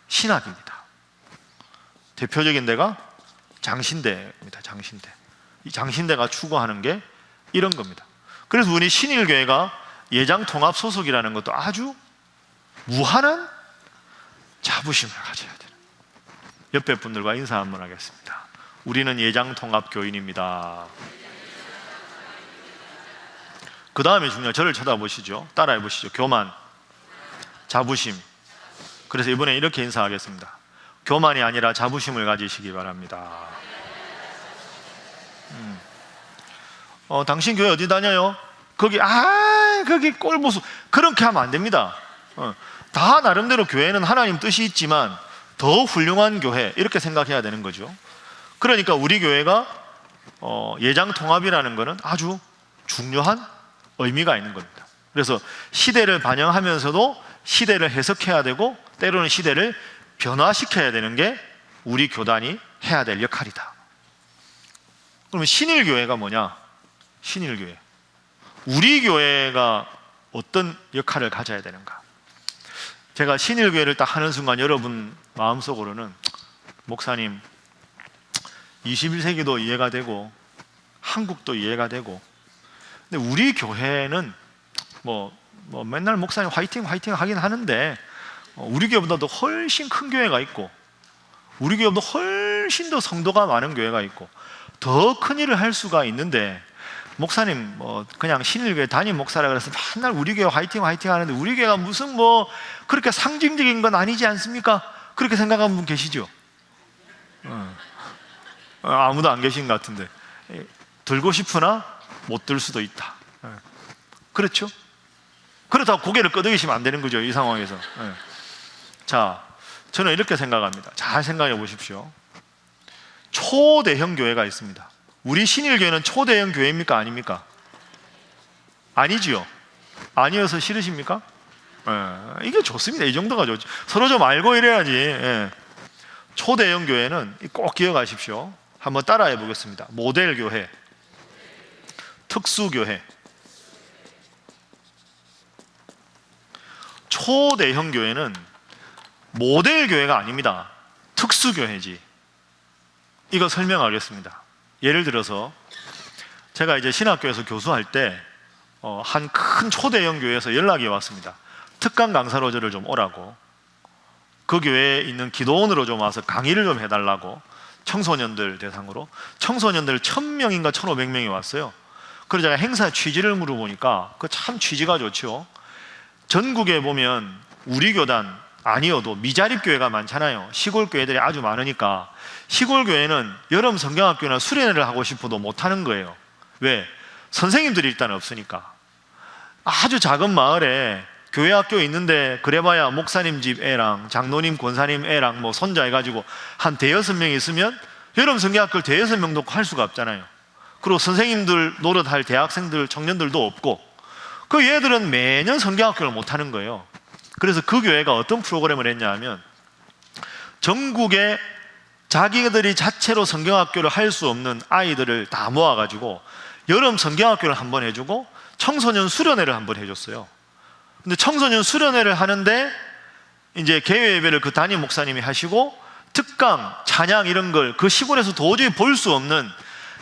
Speaker 1: 신학입니다. 대표적인 데가 장신대입니다. 장신대. 이 장신대가 추구하는 게 이런 겁니다. 그래서 우리 신일교회가 예장통합 소속이라는 것도 아주 무한한 자부심을 가져야 되는, 옆에 분들과 인사 한번 하겠습니다. 우리는 예장통합교인입니다. 그 다음에 중요한, 저를 쳐다보시죠. 따라해 보시죠. 교만, 자부심. 그래서 이번에 이렇게 인사하겠습니다. 교만이 아니라 자부심을 가지시기 바랍니다. 당신 교회 어디 다녀요? 거기 꼴보수, 그렇게 하면 안 됩니다. 다 나름대로 교회는 하나님 뜻이 있지만 더 훌륭한 교회, 이렇게 생각해야 되는 거죠. 그러니까 우리 교회가 예장통합이라는 것은 아주 중요한 의미가 있는 겁니다. 그래서 시대를 반영하면서도 시대를 해석해야 되고 때로는 시대를 변화시켜야 되는 게 우리 교단이 해야 될 역할이다. 그러면 신일교회가 뭐냐? 신일교회, 우리 교회가 어떤 역할을 가져야 되는가? 제가 신일교회를 딱 하는 순간 여러분 마음속으로는, 목사님 21세기도 이해가 되고 한국도 이해가 되고, 근데 우리 교회는 뭐 맨날 목사님 화이팅 하긴 하는데 우리 교회보다도 훨씬 큰 교회가 있고 우리 교회보다 훨씬 더 성도가 많은 교회가 있고 더 큰 일을 할 수가 있는데, 목사님 그냥 신일교회 담임 목사라 그래서 맨날 우리 교회 화이팅 하는데 우리 교회가 무슨 그렇게 상징적인 건 아니지 않습니까? 그렇게 생각하는 분 계시죠? 아무도 안 계신 것 같은데, 들고 싶으나 못 들 수도 있다. 그렇죠? 그렇다고 고개를 끄덕이시면 안 되는 거죠, 이 상황에서. 자, 저는 이렇게 생각합니다. 잘 생각해 보십시오. 초대형 교회가 있습니다. 우리 신일교회는 초대형 교회입니까? 아닙니까? 아니지요. 아니어서 싫으십니까? 이게 좋습니다. 이 정도가 좋죠. 서로 좀 알고 이래야지. 초대형 교회는 꼭 기억하십시오. 한번 따라해 보겠습니다. 모델 교회, 특수 교회. 초대형 교회는 모델 교회가 아닙니다. 특수 교회지. 이거 설명하겠습니다. 예를 들어서 제가 이제 신학교에서 교수할 때 한 큰 초대형 교회에서 연락이 왔습니다. 특강 강사로 저를 좀 오라고, 그 교회에 있는 기도원으로 좀 와서 강의를 좀 해달라고, 청소년들 대상으로 청소년들 1000명인가 1500명이 왔어요. 그래서 제가 행사 취지를 물어보니까 그 참 취지가 좋죠. 전국에 보면 우리 교단 아니어도 미자립 교회가 많잖아요. 시골 교회들이 아주 많으니까 시골 교회는 여름 성경학교나 수련회를 하고 싶어도 못하는 거예요. 왜? 선생님들이 일단 없으니까. 아주 작은 마을에 교회 학교 있는데 그래봐야 목사님 집 애랑 장로님 권사님 애랑 뭐 손자 해가지고 한 대여섯 명이 있으면 여름 성경학교를 대여섯 명도 할 수가 없잖아요. 그리고 선생님들 노릇할 대학생들 청년들도 없고, 그 얘들은 매년 성경학교를 못 하는 거예요. 그래서 그 교회가 어떤 프로그램을 했냐 하면, 전국에 자기들이 자체로 성경학교를 할 수 없는 아이들을 다 모아가지고 여름 성경학교를 한번 해주고 청소년 수련회를 한번 해줬어요. 근데 청소년 수련회를 하는데 이제 개회 예배를 그 담임 목사님이 하시고 특강, 찬양 이런 걸 그 시골에서 도저히 볼 수 없는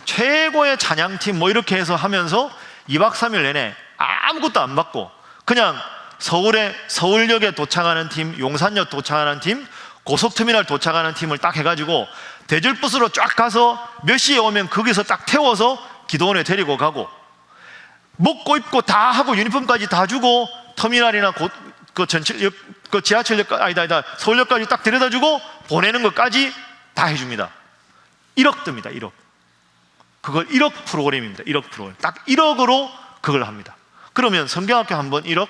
Speaker 1: 최고의 찬양팀 뭐 이렇게 해서 하면서 2박 3일 내내 아무것도 안 받고 그냥 서울역에 도착하는 팀, 용산역 도착하는 팀, 고속터미널 도착하는 팀을 딱 해가지고 대절버스로 쫙 가서 몇 시에 오면 거기서 딱 태워서 기도원에 데리고 가고, 먹고 입고 다 하고 유니폼까지 다 주고 터미널이나 그 지하철역, 아니다, 서울역까지 딱 데려다주고 보내는 것까지 다 해줍니다. 1억 듭니다. 1억. 그걸 1억 프로그램입니다. 1억 프로그램. 딱 1억으로 그걸 합니다. 그러면 성경학교 한번 1억,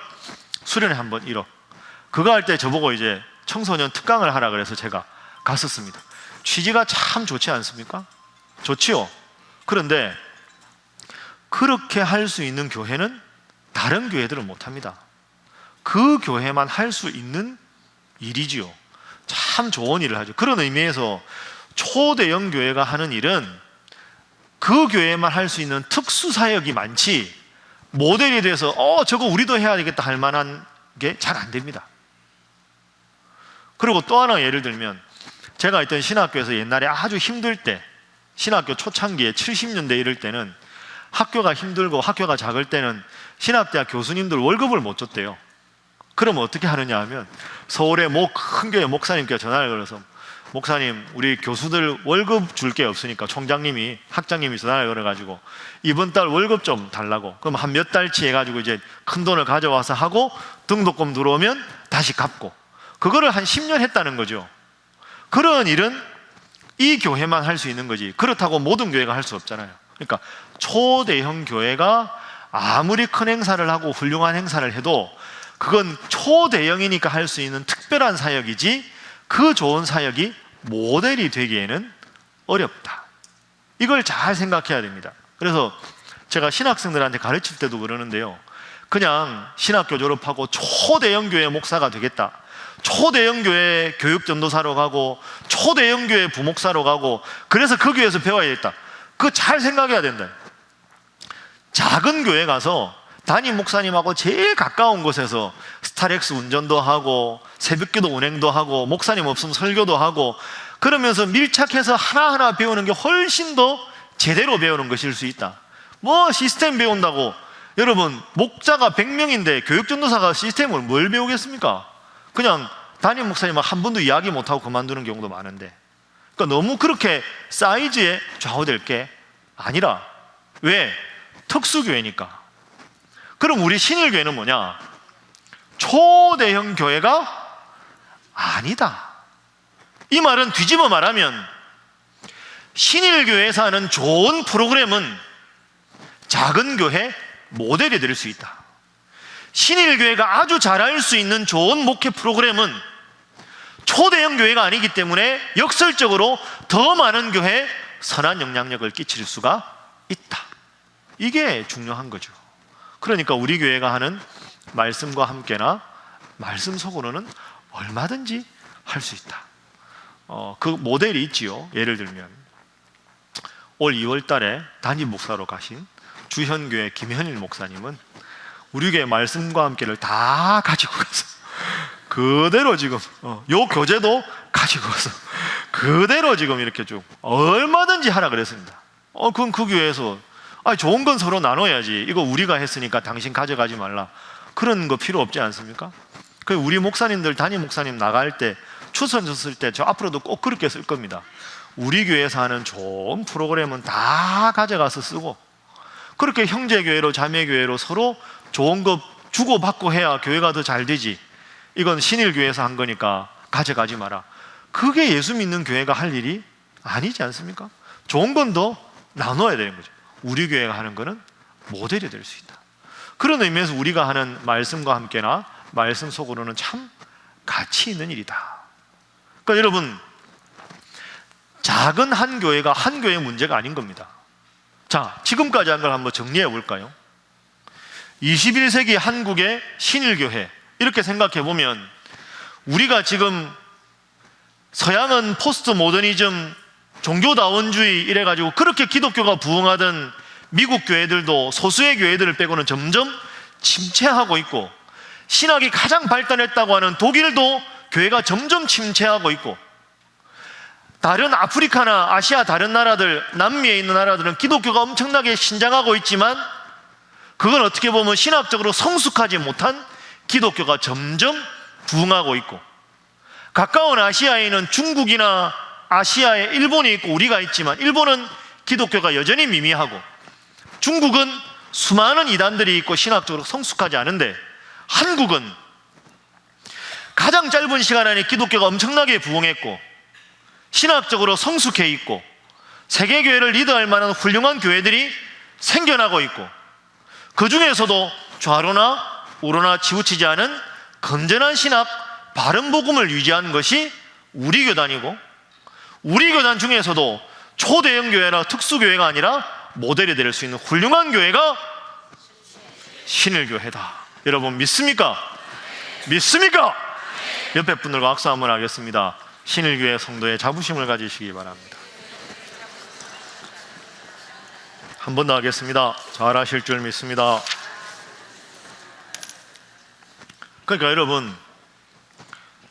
Speaker 1: 수련회 한번 1억. 그거 할 때 저보고 이제 청소년 특강을 하라 그래서 제가 갔었습니다. 취지가 참 좋지 않습니까? 좋지요. 그런데 그렇게 할 수 있는 교회는 다른 교회들은 못합니다. 그 교회만 할 수 있는 일이지요. 참 좋은 일을 하죠. 그런 의미에서 초대형 교회가 하는 일은 그 교회만 할 수 있는 특수 사역이 많지, 모델이 돼서 저거 우리도 해야 되겠다 할 만한 게 잘 안 됩니다. 그리고 또 하나 예를 들면, 제가 있던 신학교에서 옛날에 아주 힘들 때, 신학교 초창기에 70년대 이럴 때는 학교가 힘들고 학교가 작을 때는 신학대학 교수님들 월급을 못 줬대요. 그러면 어떻게 하느냐 하면 서울의 큰 교회 목사님께 전화를 걸어서, 목사님 우리 교수들 월급 줄 게 없으니까 총장님이, 학장님이 전화를 걸어가지고 이번 달 월급 좀 달라고. 그럼 한 몇 달치 해가지고 이제 큰 돈을 가져와서 하고 등록금 들어오면 다시 갚고, 그거를 한 10년 했다는 거죠. 그런 일은 이 교회만 할 수 있는 거지, 그렇다고 모든 교회가 할 수 없잖아요. 그러니까 초대형 교회가 아무리 큰 행사를 하고 훌륭한 행사를 해도 그건 초대형이니까 할 수 있는 특별한 사역이지, 그 좋은 사역이 모델이 되기에는 어렵다. 이걸 잘 생각해야 됩니다. 그래서 제가 신학생들한테 가르칠 때도 그러는데요, 그냥 신학교 졸업하고 초대형 교회 목사가 되겠다, 초대형 교회 교육전도사로 가고 초대형 교회 부목사로 가고 그래서 그 교회에서 배워야겠다, 그거 잘 생각해야 된다. 작은 교회 가서 담임 목사님하고 제일 가까운 곳에서 스타렉스 운전도 하고 새벽기도 운행도 하고 목사님 없으면 설교도 하고 그러면서 밀착해서 하나하나 배우는 게 훨씬 더 제대로 배우는 것일 수 있다. 뭐 시스템 배운다고, 여러분 목자가 100명인데 교육전도사가 시스템을 뭘 배우겠습니까? 그냥 담임 목사님은 한 번도 이야기 못하고 그만두는 경우도 많은데, 그러니까 너무 그렇게 사이즈에 좌우될 게 아니라, 왜? 특수교회니까. 그럼 우리 신일교회는 뭐냐? 초대형 교회가 아니다. 이 말은 뒤집어 말하면 신일교회에서 하는 좋은 프로그램은 작은 교회 모델이 될 수 있다. 신일교회가 아주 잘할 수 있는 좋은 목회 프로그램은 초대형 교회가 아니기 때문에 역설적으로 더 많은 교회에 선한 영향력을 끼칠 수가 있다. 이게 중요한 거죠. 그러니까 우리 교회가 하는 말씀과 함께나 말씀 속으로는 얼마든지 할 수 있다. 그 모델이 있지요. 예를 들면 올 2월 달에 담임 목사로 가신 주현교회 김현일 목사님은 우리 교회 말씀과 함께를 다 가지고 가서 그대로 지금 요 교재도 가지고 가서 그대로 지금 이렇게 쭉 얼마든지 하라 그랬습니다. 그럼 그 교회에서 좋은 건 서로 나눠야지, 이거 우리가 했으니까 당신 가져가지 말라, 그런 거 필요 없지 않습니까? 그 우리 목사님들, 담임 목사님 나갈 때 추선 줬을 때 저 앞으로도 꼭 그렇게 쓸 겁니다. 우리 교회에서 하는 좋은 프로그램은 다 가져가서 쓰고, 그렇게 형제교회로 자매교회로 서로 좋은 거 주고받고 해야 교회가 더 잘 되지, 이건 신일교회에서 한 거니까 가져가지 마라, 그게 예수 믿는 교회가 할 일이 아니지 않습니까? 좋은 건 더 나눠야 되는 거죠. 우리 교회가 하는 거는 모델이 될 수 있다. 그런 의미에서 우리가 하는 말씀과 함께나 말씀 속으로는 참 가치 있는 일이다. 그러니까 여러분, 작은 한 교회가 한 교회의 문제가 아닌 겁니다. 자, 지금까지 한 걸 한번 정리해 볼까요? 21세기 한국의 신일교회, 이렇게 생각해 보면 우리가 지금 서양은 포스트 모더니즘, 종교다원주의 이래가지고 그렇게 기독교가 부흥하던 미국 교회들도 소수의 교회들을 빼고는 점점 침체하고 있고, 신학이 가장 발달했다고 하는 독일도 교회가 점점 침체하고 있고, 다른 아프리카나 아시아 다른 나라들, 남미에 있는 나라들은 기독교가 엄청나게 신장하고 있지만 그건 어떻게 보면 신학적으로 성숙하지 못한 기독교가 점점 부흥하고 있고, 가까운 아시아에 있는 중국이나 아시아에 일본이 있고 우리가 있지만 일본은 기독교가 여전히 미미하고 중국은 수많은 이단들이 있고 신학적으로 성숙하지 않은데, 한국은 가장 짧은 시간 안에 기독교가 엄청나게 부흥했고 신학적으로 성숙해 있고 세계교회를 리드할 만한 훌륭한 교회들이 생겨나고 있고, 그 중에서도 좌로나 우로나 치우치지 않은 건전한 신학, 바른 복음을 유지한 것이 우리 교단이고, 우리 교단 중에서도 초대형 교회나 특수교회가 아니라 모델이 될 수 있는 훌륭한 교회가 신일교회다. 여러분 믿습니까? 믿습니까? 옆에 분들과 악수 한번 하겠습니다. 신일교회 성도의 자부심을 가지시기 바랍니다. 한 번 더 하겠습니다. 잘하실 줄 믿습니다. 그러니까 여러분,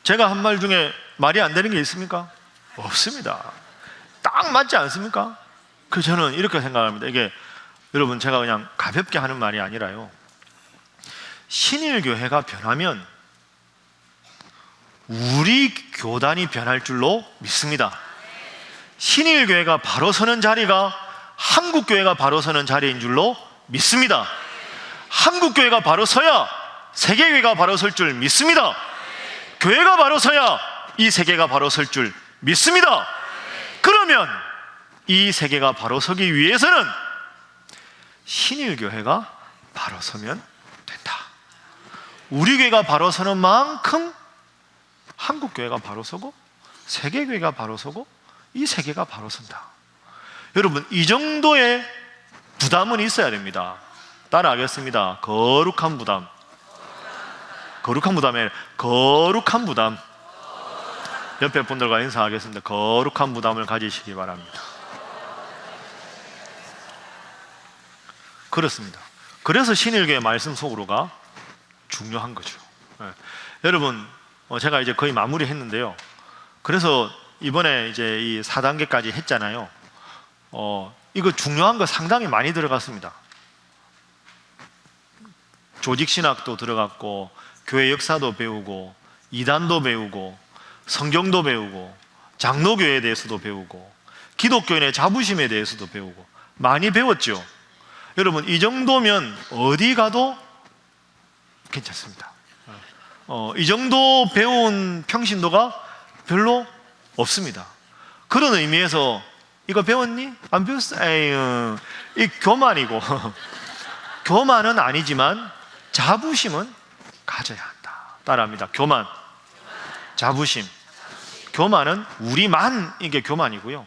Speaker 1: 제가 한 말 중에 말이 안 되는 게 있습니까? 없습니다. 딱 맞지 않습니까? 그래서 저는 이렇게 생각합니다. 이게 여러분, 제가 그냥 가볍게 하는 말이 아니라요, 신일교회가 변하면 우리 교단이 변할 줄로 믿습니다. 신일교회가 바로 서는 자리가 한국교회가 바로 서는 자리인 줄로 믿습니다. 한국교회가 바로 서야 세계교회가 바로 설 줄 믿습니다. 교회가 바로 서야 이 세계가 바로 설 줄 믿습니다. 그러면 이 세계가 바로 서기 위해서는 신일교회가 바로 서면 된다. 우리 교회가 바로 서는 만큼 한국교회가 바로 서고 세계교회가 바로 서고 이 세계가 바로 선다. 여러분, 이 정도의 부담은 있어야 됩니다. 따라하겠습니다. 거룩한 부담. 거룩한 부담이 아니라 거룩한 부담. 옆에 분들과 인사하겠습니다. 거룩한 부담을 가지시기 바랍니다. 그렇습니다. 그래서 신일교회 말씀 속으로가 중요한 거죠. 여러분, 제가 이제 거의 마무리했는데요. 그래서 이번에 이제 이 4단계까지 했잖아요. 이거 중요한 거 상당히 많이 들어갔습니다. 조직신학도 들어갔고, 교회 역사도 배우고, 이단도 배우고, 성경도 배우고, 장로교회에 대해서도 배우고, 기독교인의 자부심에 대해서도 배우고, 많이 배웠죠. 여러분, 이 정도면 어디 가도 괜찮습니다. 이 정도 배운 평신도가 별로 없습니다. 그런 의미에서 이거 배웠니? 안 배웠어? 에이, 이 교만이고 교만은 아니지만 자부심은 가져야 한다. 따라합니다. 교만, 자부심. 교만은 우리만 이게 교만이고요,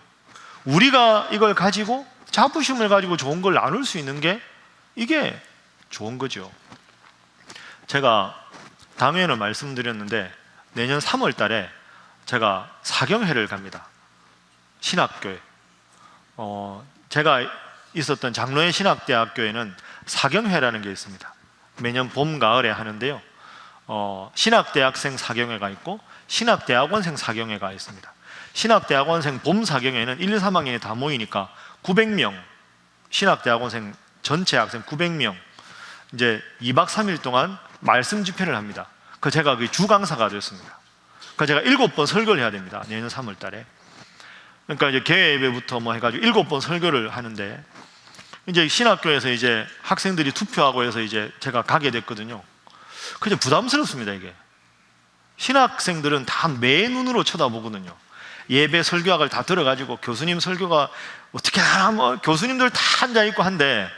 Speaker 1: 우리가 이걸 가지고 자부심을 가지고 좋은 걸 나눌 수 있는 게 이게 좋은 거죠. 제가 당회는 말씀드렸는데 내년 3월 달에 제가 사경회를 갑니다. 신학교에. 제가 있었던 장로의 신학대학교에는 사경회라는 게 있습니다. 매년 봄, 가을에 하는데요. 신학대학생 사경회가 있고 신학대학원생 사경회가 있습니다. 신학대학원생 봄 사경회는 1, 2, 3학년이 다 모이니까 900명, 신학대학원생 전체 학생 900명 이제 2박 3일 동안 말씀 집회를 합니다. 제가 그 주강사가 됐습니다. 제가 7번 설교를 해야 됩니다. 내년 3월 달에. 그러니까 이제 개회 예배부터 뭐 해가지고 7번 설교를 하는데, 이제 신학교에서 이제 학생들이 투표하고 해서 이제 제가 가게 됐거든요. 그게 부담스럽습니다, 이게. 신학생들은 다 매 눈으로 쳐다보거든요. 예배 설교학을 다 들어가지고 교수님 설교가 어떻게 하나, 뭐 교수님들 다 앉아있고 한데,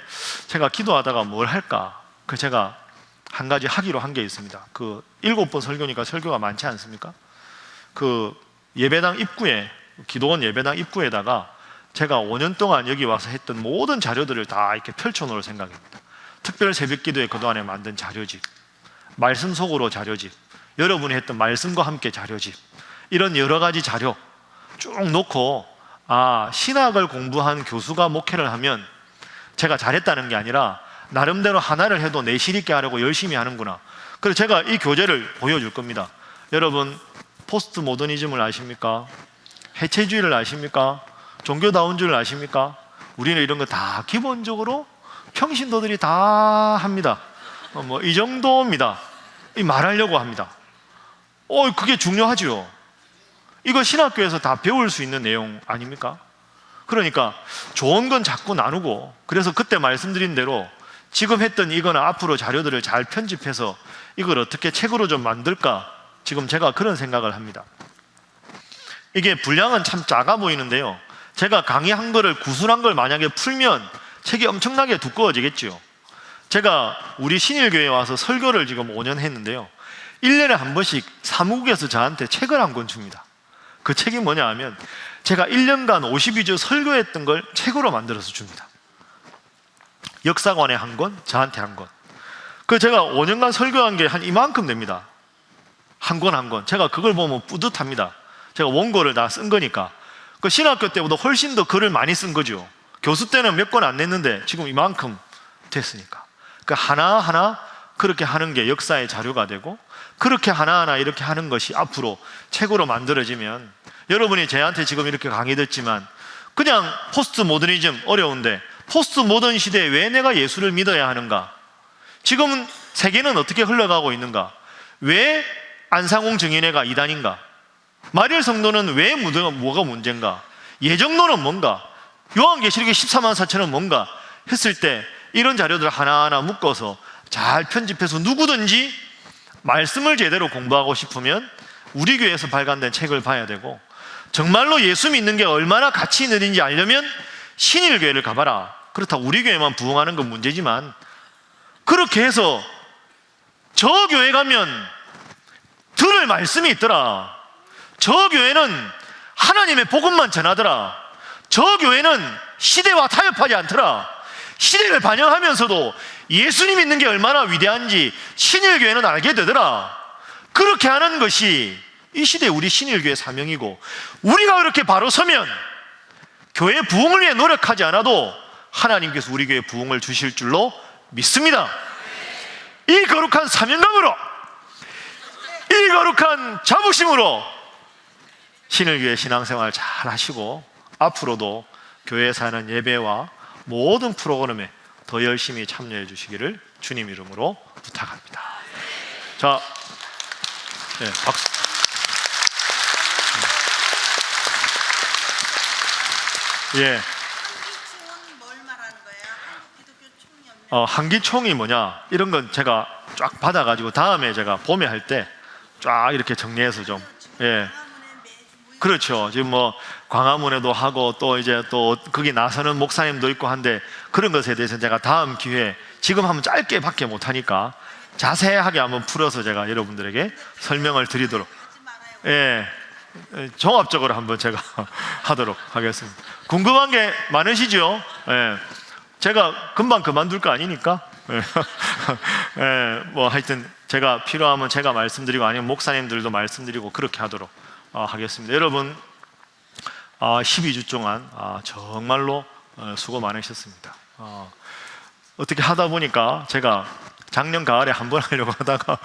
Speaker 1: 제가 기도하다가 뭘 할까? 제가 한 가지 하기로 한 게 있습니다. 7번 설교니까 설교가 많지 않습니까? 예배당 입구에, 기도원 예배당 입구에다가 제가 5년 동안 여기 와서 했던 모든 자료들을 다 이렇게 펼쳐놓을 생각입니다. 특별 새벽 기도에 그동안에 만든 자료집, 말씀 속으로 자료집, 여러분이 했던 말씀과 함께 자료집, 이런 여러 가지 자료 쭉 놓고, 신학을 공부한 교수가 목회를 하면 제가 잘했다는 게 아니라 나름대로 하나를 해도 내실 있게 하려고 열심히 하는구나. 그래서 제가 이 교재를 보여줄 겁니다. 여러분, 포스트 모더니즘을 아십니까? 해체주의를 아십니까? 종교다운주의를 아십니까? 우리는 이런 거 다 기본적으로 평신도들이 다 합니다. 이 정도입니다. 말하려고 합니다. 그게 중요하죠. 이거 신학교에서 다 배울 수 있는 내용 아닙니까? 그러니까 좋은 건 자꾸 나누고, 그래서 그때 말씀드린 대로 지금 했던 이거나 앞으로 자료들을 잘 편집해서 이걸 어떻게 책으로 좀 만들까, 지금 제가 그런 생각을 합니다. 이게 분량은 참 작아 보이는데요, 제가 강의한 거를 구술한 걸 만약에 풀면 책이 엄청나게 두꺼워지겠죠. 제가 우리 신일교회에 와서 설교를 지금 5년 했는데요, 1년에 한 번씩 사무국에서 저한테 책을 한 권 줍니다. 그 책이 뭐냐 하면 제가 1년간 52주 설교했던 걸 책으로 만들어서 줍니다. 역사관에 한 권, 저한테 한 권. 제가 5년간 설교한 게 한 이만큼 됩니다. 한 권 한 권. 제가 그걸 보면 뿌듯합니다. 제가 원고를 다 쓴 거니까. 신학교 때보다 훨씬 더 글을 많이 쓴 거죠. 교수 때는 몇 권 안 냈는데 지금 이만큼 됐으니까. 하나하나 그렇게 하는 게 역사의 자료가 되고, 그렇게 하나하나 이렇게 하는 것이 앞으로 책으로 만들어지면, 여러분이 저한테 지금 이렇게 강의 듣지만 그냥 포스트 모더니즘 어려운데 포스트 모던 시대에 왜 내가 예수를 믿어야 하는가? 지금 세계는 어떻게 흘러가고 있는가? 왜 안상홍 증인회가 이단인가? 마리엘 성도는 왜 뭐가 문제인가? 예정론은 뭔가? 요한계시록의 14만 4천은 뭔가? 했을 때 이런 자료들을 하나하나 묶어서 잘 편집해서 누구든지 말씀을 제대로 공부하고 싶으면 우리 교회에서 발간된 책을 봐야 되고, 정말로 예수 믿는 게 얼마나 가치 있는지 알려면 신일교회를 가봐라. 그렇다고 우리 교회만 부흥하는 건 문제지만, 그렇게 해서 저 교회 가면 들을 말씀이 있더라, 저 교회는 하나님의 복음만 전하더라, 저 교회는 시대와 타협하지 않더라, 시대를 반영하면서도 예수님 믿는 게 얼마나 위대한지 신일교회는 알게 되더라. 그렇게 하는 것이 이 시대 우리 신일교회 사명이고, 우리가 그렇게 바로 서면 교회 부흥을 위해 노력하지 않아도 하나님께서 우리 교회 부흥을 주실 줄로 믿습니다. 이 거룩한 사명감으로, 이 거룩한 자부심으로 신일교회 신앙생활 잘 하시고, 앞으로도 교회에서 하는 예배와 모든 프로그램에 더 열심히 참여해 주시기를 주님 이름으로 부탁합니다. 자, 박수.
Speaker 2: 한기총은 뭘 말하는 거예요? 한국기독교총연맹.
Speaker 1: 한기총이 뭐냐, 이런 건 제가 쫙 받아가지고 다음에 제가 봄에 할 때 쫙 이렇게 정리해서 좀, 그렇죠. 지금 광화문에도 하고 또 이제 또 거기 나서는 목사님도 있고 한데, 그런 것에 대해서는 제가 다음 기회에, 지금 하면 짧게밖에 못하니까 자세하게 한번 풀어서 제가 여러분들에게 설명을 드리도록, 종합적으로 한번 제가 하도록 하겠습니다. 궁금한 게 많으시죠? 제가 금방 그만둘 거 아니니까. 하여튼 제가 필요하면 제가 말씀드리고 아니면 목사님들도 말씀드리고 그렇게 하도록 하겠습니다. 여러분 12주 동안 정말로 수고 많으셨습니다. 어떻게 하다 보니까 제가 작년 가을에 한 번 하려고 하다가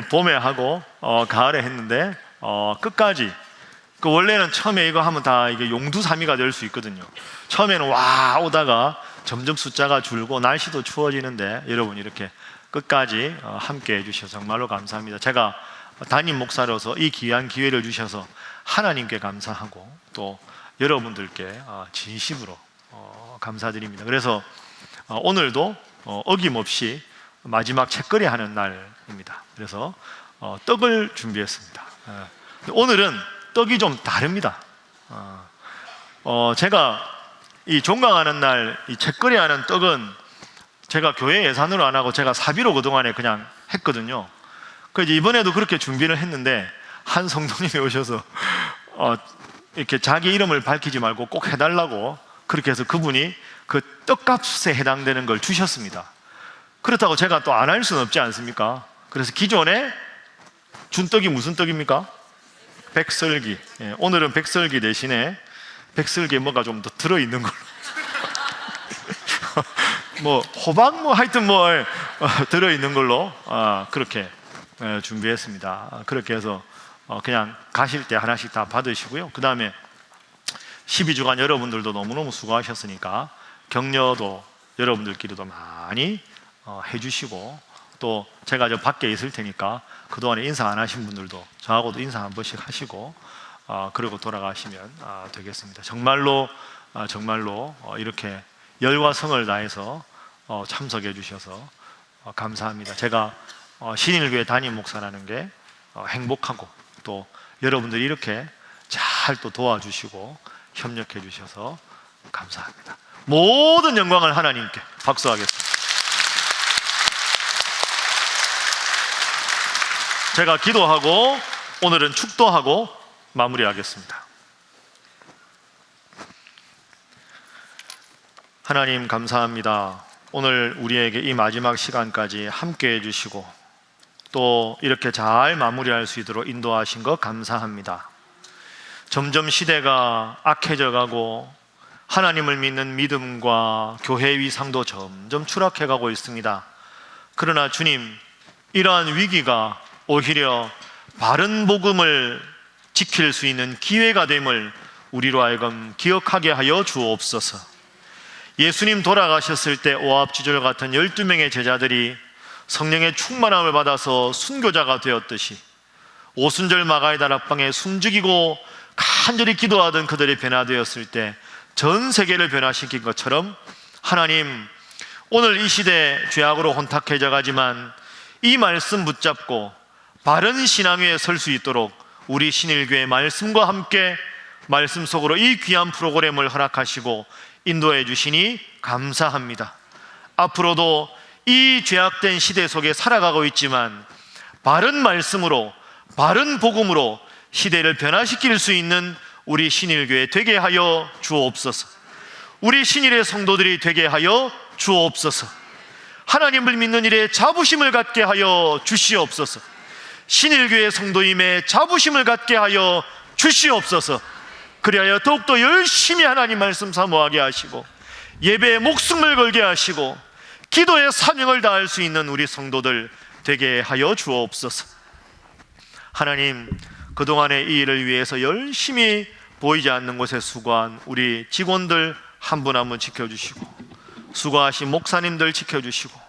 Speaker 1: 봄에 하고 가을에 했는데 끝까지 원래는 처음에 이거 하면 다 이게 용두사미가 될 수 있거든요. 처음에는 와 오다가 점점 숫자가 줄고 날씨도 추워지는데 여러분 이렇게 끝까지 함께 해주셔서 정말로 감사합니다. 제가 담임 목사로서 이 귀한 기회를 주셔서 하나님께 감사하고 또 여러분들께 진심으로 감사드립니다. 그래서 오늘도 어김없이 마지막 책거리 하는 날입니다. 그래서 떡을 준비했습니다. 오늘은 떡이 좀 다릅니다. 제가 이 종강하는 날 이 책거리 하는 떡은 제가 교회 예산으로 안 하고 제가 사비로 그동안에 그냥 했거든요. 그래서 이번에도 그렇게 준비를 했는데 한 성도님이 오셔서 이렇게 자기 이름을 밝히지 말고 꼭 해달라고 그렇게 해서 그분이 그 떡값에 해당되는 걸 주셨습니다. 그렇다고 제가 또 안 할 수는 없지 않습니까? 그래서 기존에 준 떡이 무슨 떡입니까? 백설기. 오늘은 백설기 대신에 백설기에 뭐가 좀 더 들어있는 걸로 뭐 호박 뭐 하여튼 뭐 들어있는 걸로 그렇게 준비했습니다. 그렇게 해서 그냥 가실 때 하나씩 다 받으시고요. 그 다음에 12주간 여러분들도 너무너무 수고하셨으니까 격려도 여러분들끼리도 많이 해주시고 또 제가 저 밖에 있을 테니까 그동안에 인사 안 하신 분들도 저하고도 인사 한 번씩 하시고 그러고 돌아가시면 되겠습니다. 정말로 이렇게 열과 성을 다해서 참석해 주셔서 감사합니다. 제가 신일교회 담임 목사라는 게 행복하고 또 여러분들이 이렇게 잘 또 도와주시고 협력해 주셔서 감사합니다. 모든 영광을 하나님께 박수하겠습니다. 제가 기도하고 오늘은 축도하고 마무리하겠습니다. 하나님 감사합니다. 오늘 우리에게 이 마지막 시간까지 함께 해주시고 또 이렇게 잘 마무리할 수 있도록 인도하신 것 감사합니다. 점점 시대가 악해져 가고 하나님을 믿는 믿음과 교회 위상도 점점 추락해 가고 있습니다. 그러나 주님, 이러한 위기가 오히려 바른 복음을 지킬 수 있는 기회가 됨을 우리로 하여금 기억하게 하여 주옵소서. 예수님 돌아가셨을 때 오합지졸 같은 12명의 제자들이 성령의 충만함을 받아서 순교자가 되었듯이 오순절 마가의 다락방에 숨죽이고 간절히 기도하던 그들이 변화되었을 때 전 세계를 변화시킨 것처럼 하나님, 오늘 이 시대 죄악으로 혼탁해져 가지만 이 말씀 붙잡고 바른 신앙 위에 설 수 있도록 우리 신일교회 말씀과 함께 말씀 속으로 이 귀한 프로그램을 허락하시고 인도해 주시니 감사합니다. 앞으로도 이 죄악된 시대 속에 살아가고 있지만 바른 말씀으로 바른 복음으로 시대를 변화시킬 수 있는 우리 신일교회 되게 하여 주옵소서. 우리 신일의 성도들이 되게 하여 주옵소서. 하나님을 믿는 일에 자부심을 갖게 하여 주시옵소서. 신일교회 성도임에 자부심을 갖게 하여 주시옵소서. 그리하여 더욱더 열심히 하나님 말씀 사모하게 하시고 예배에 목숨을 걸게 하시고 기도의 사명을 다할 수 있는 우리 성도들 되게 하여 주옵소서. 하나님, 그동안의 이 일을 위해서 열심히 보이지 않는 곳에 수고한 우리 직원들 한 분 한 분 지켜주시고 수고하신 목사님들 지켜주시고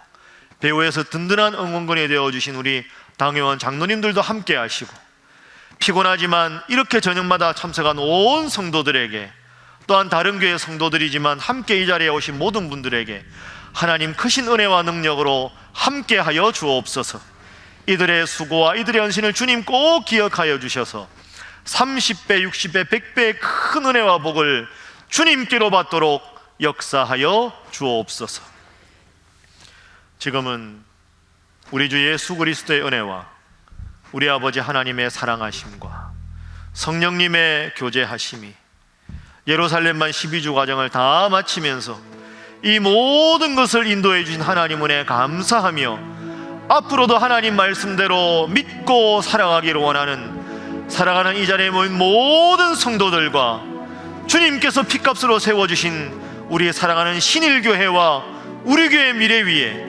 Speaker 1: 배후에서 든든한 응원군이 되어주신 우리 당회원 장로님들도 함께 하시고 피곤하지만 이렇게 저녁마다 참석한 온 성도들에게 또한 다른 교회 성도들이지만 함께 이 자리에 오신 모든 분들에게 하나님 크신 은혜와 능력으로 함께 하여 주옵소서. 이들의 수고와 이들의 헌신을 주님 꼭 기억하여 주셔서 30배, 60배, 100배의 큰 은혜와 복을 주님께로 받도록 역사하여 주옵소서. 지금은 우리 주 예수 그리스도의 은혜와 우리 아버지 하나님의 사랑하심과 성령님의 교제하심이 예루살렘만 12주 과정을 다 마치면서 이 모든 것을 인도해 주신 하나님 은혜에 감사하며 앞으로도 하나님 말씀대로 믿고 살아가기를 원하는 살아가는 이 자리에 모인 모든 성도들과 주님께서 핏값으로 세워주신 우리 사랑하는 신일교회와 우리 교회 미래 위에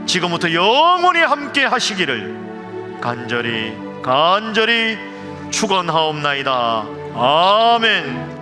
Speaker 1: 지금부터 영원히 함께 하시기를 간절히 축원하옵나이다. 아멘.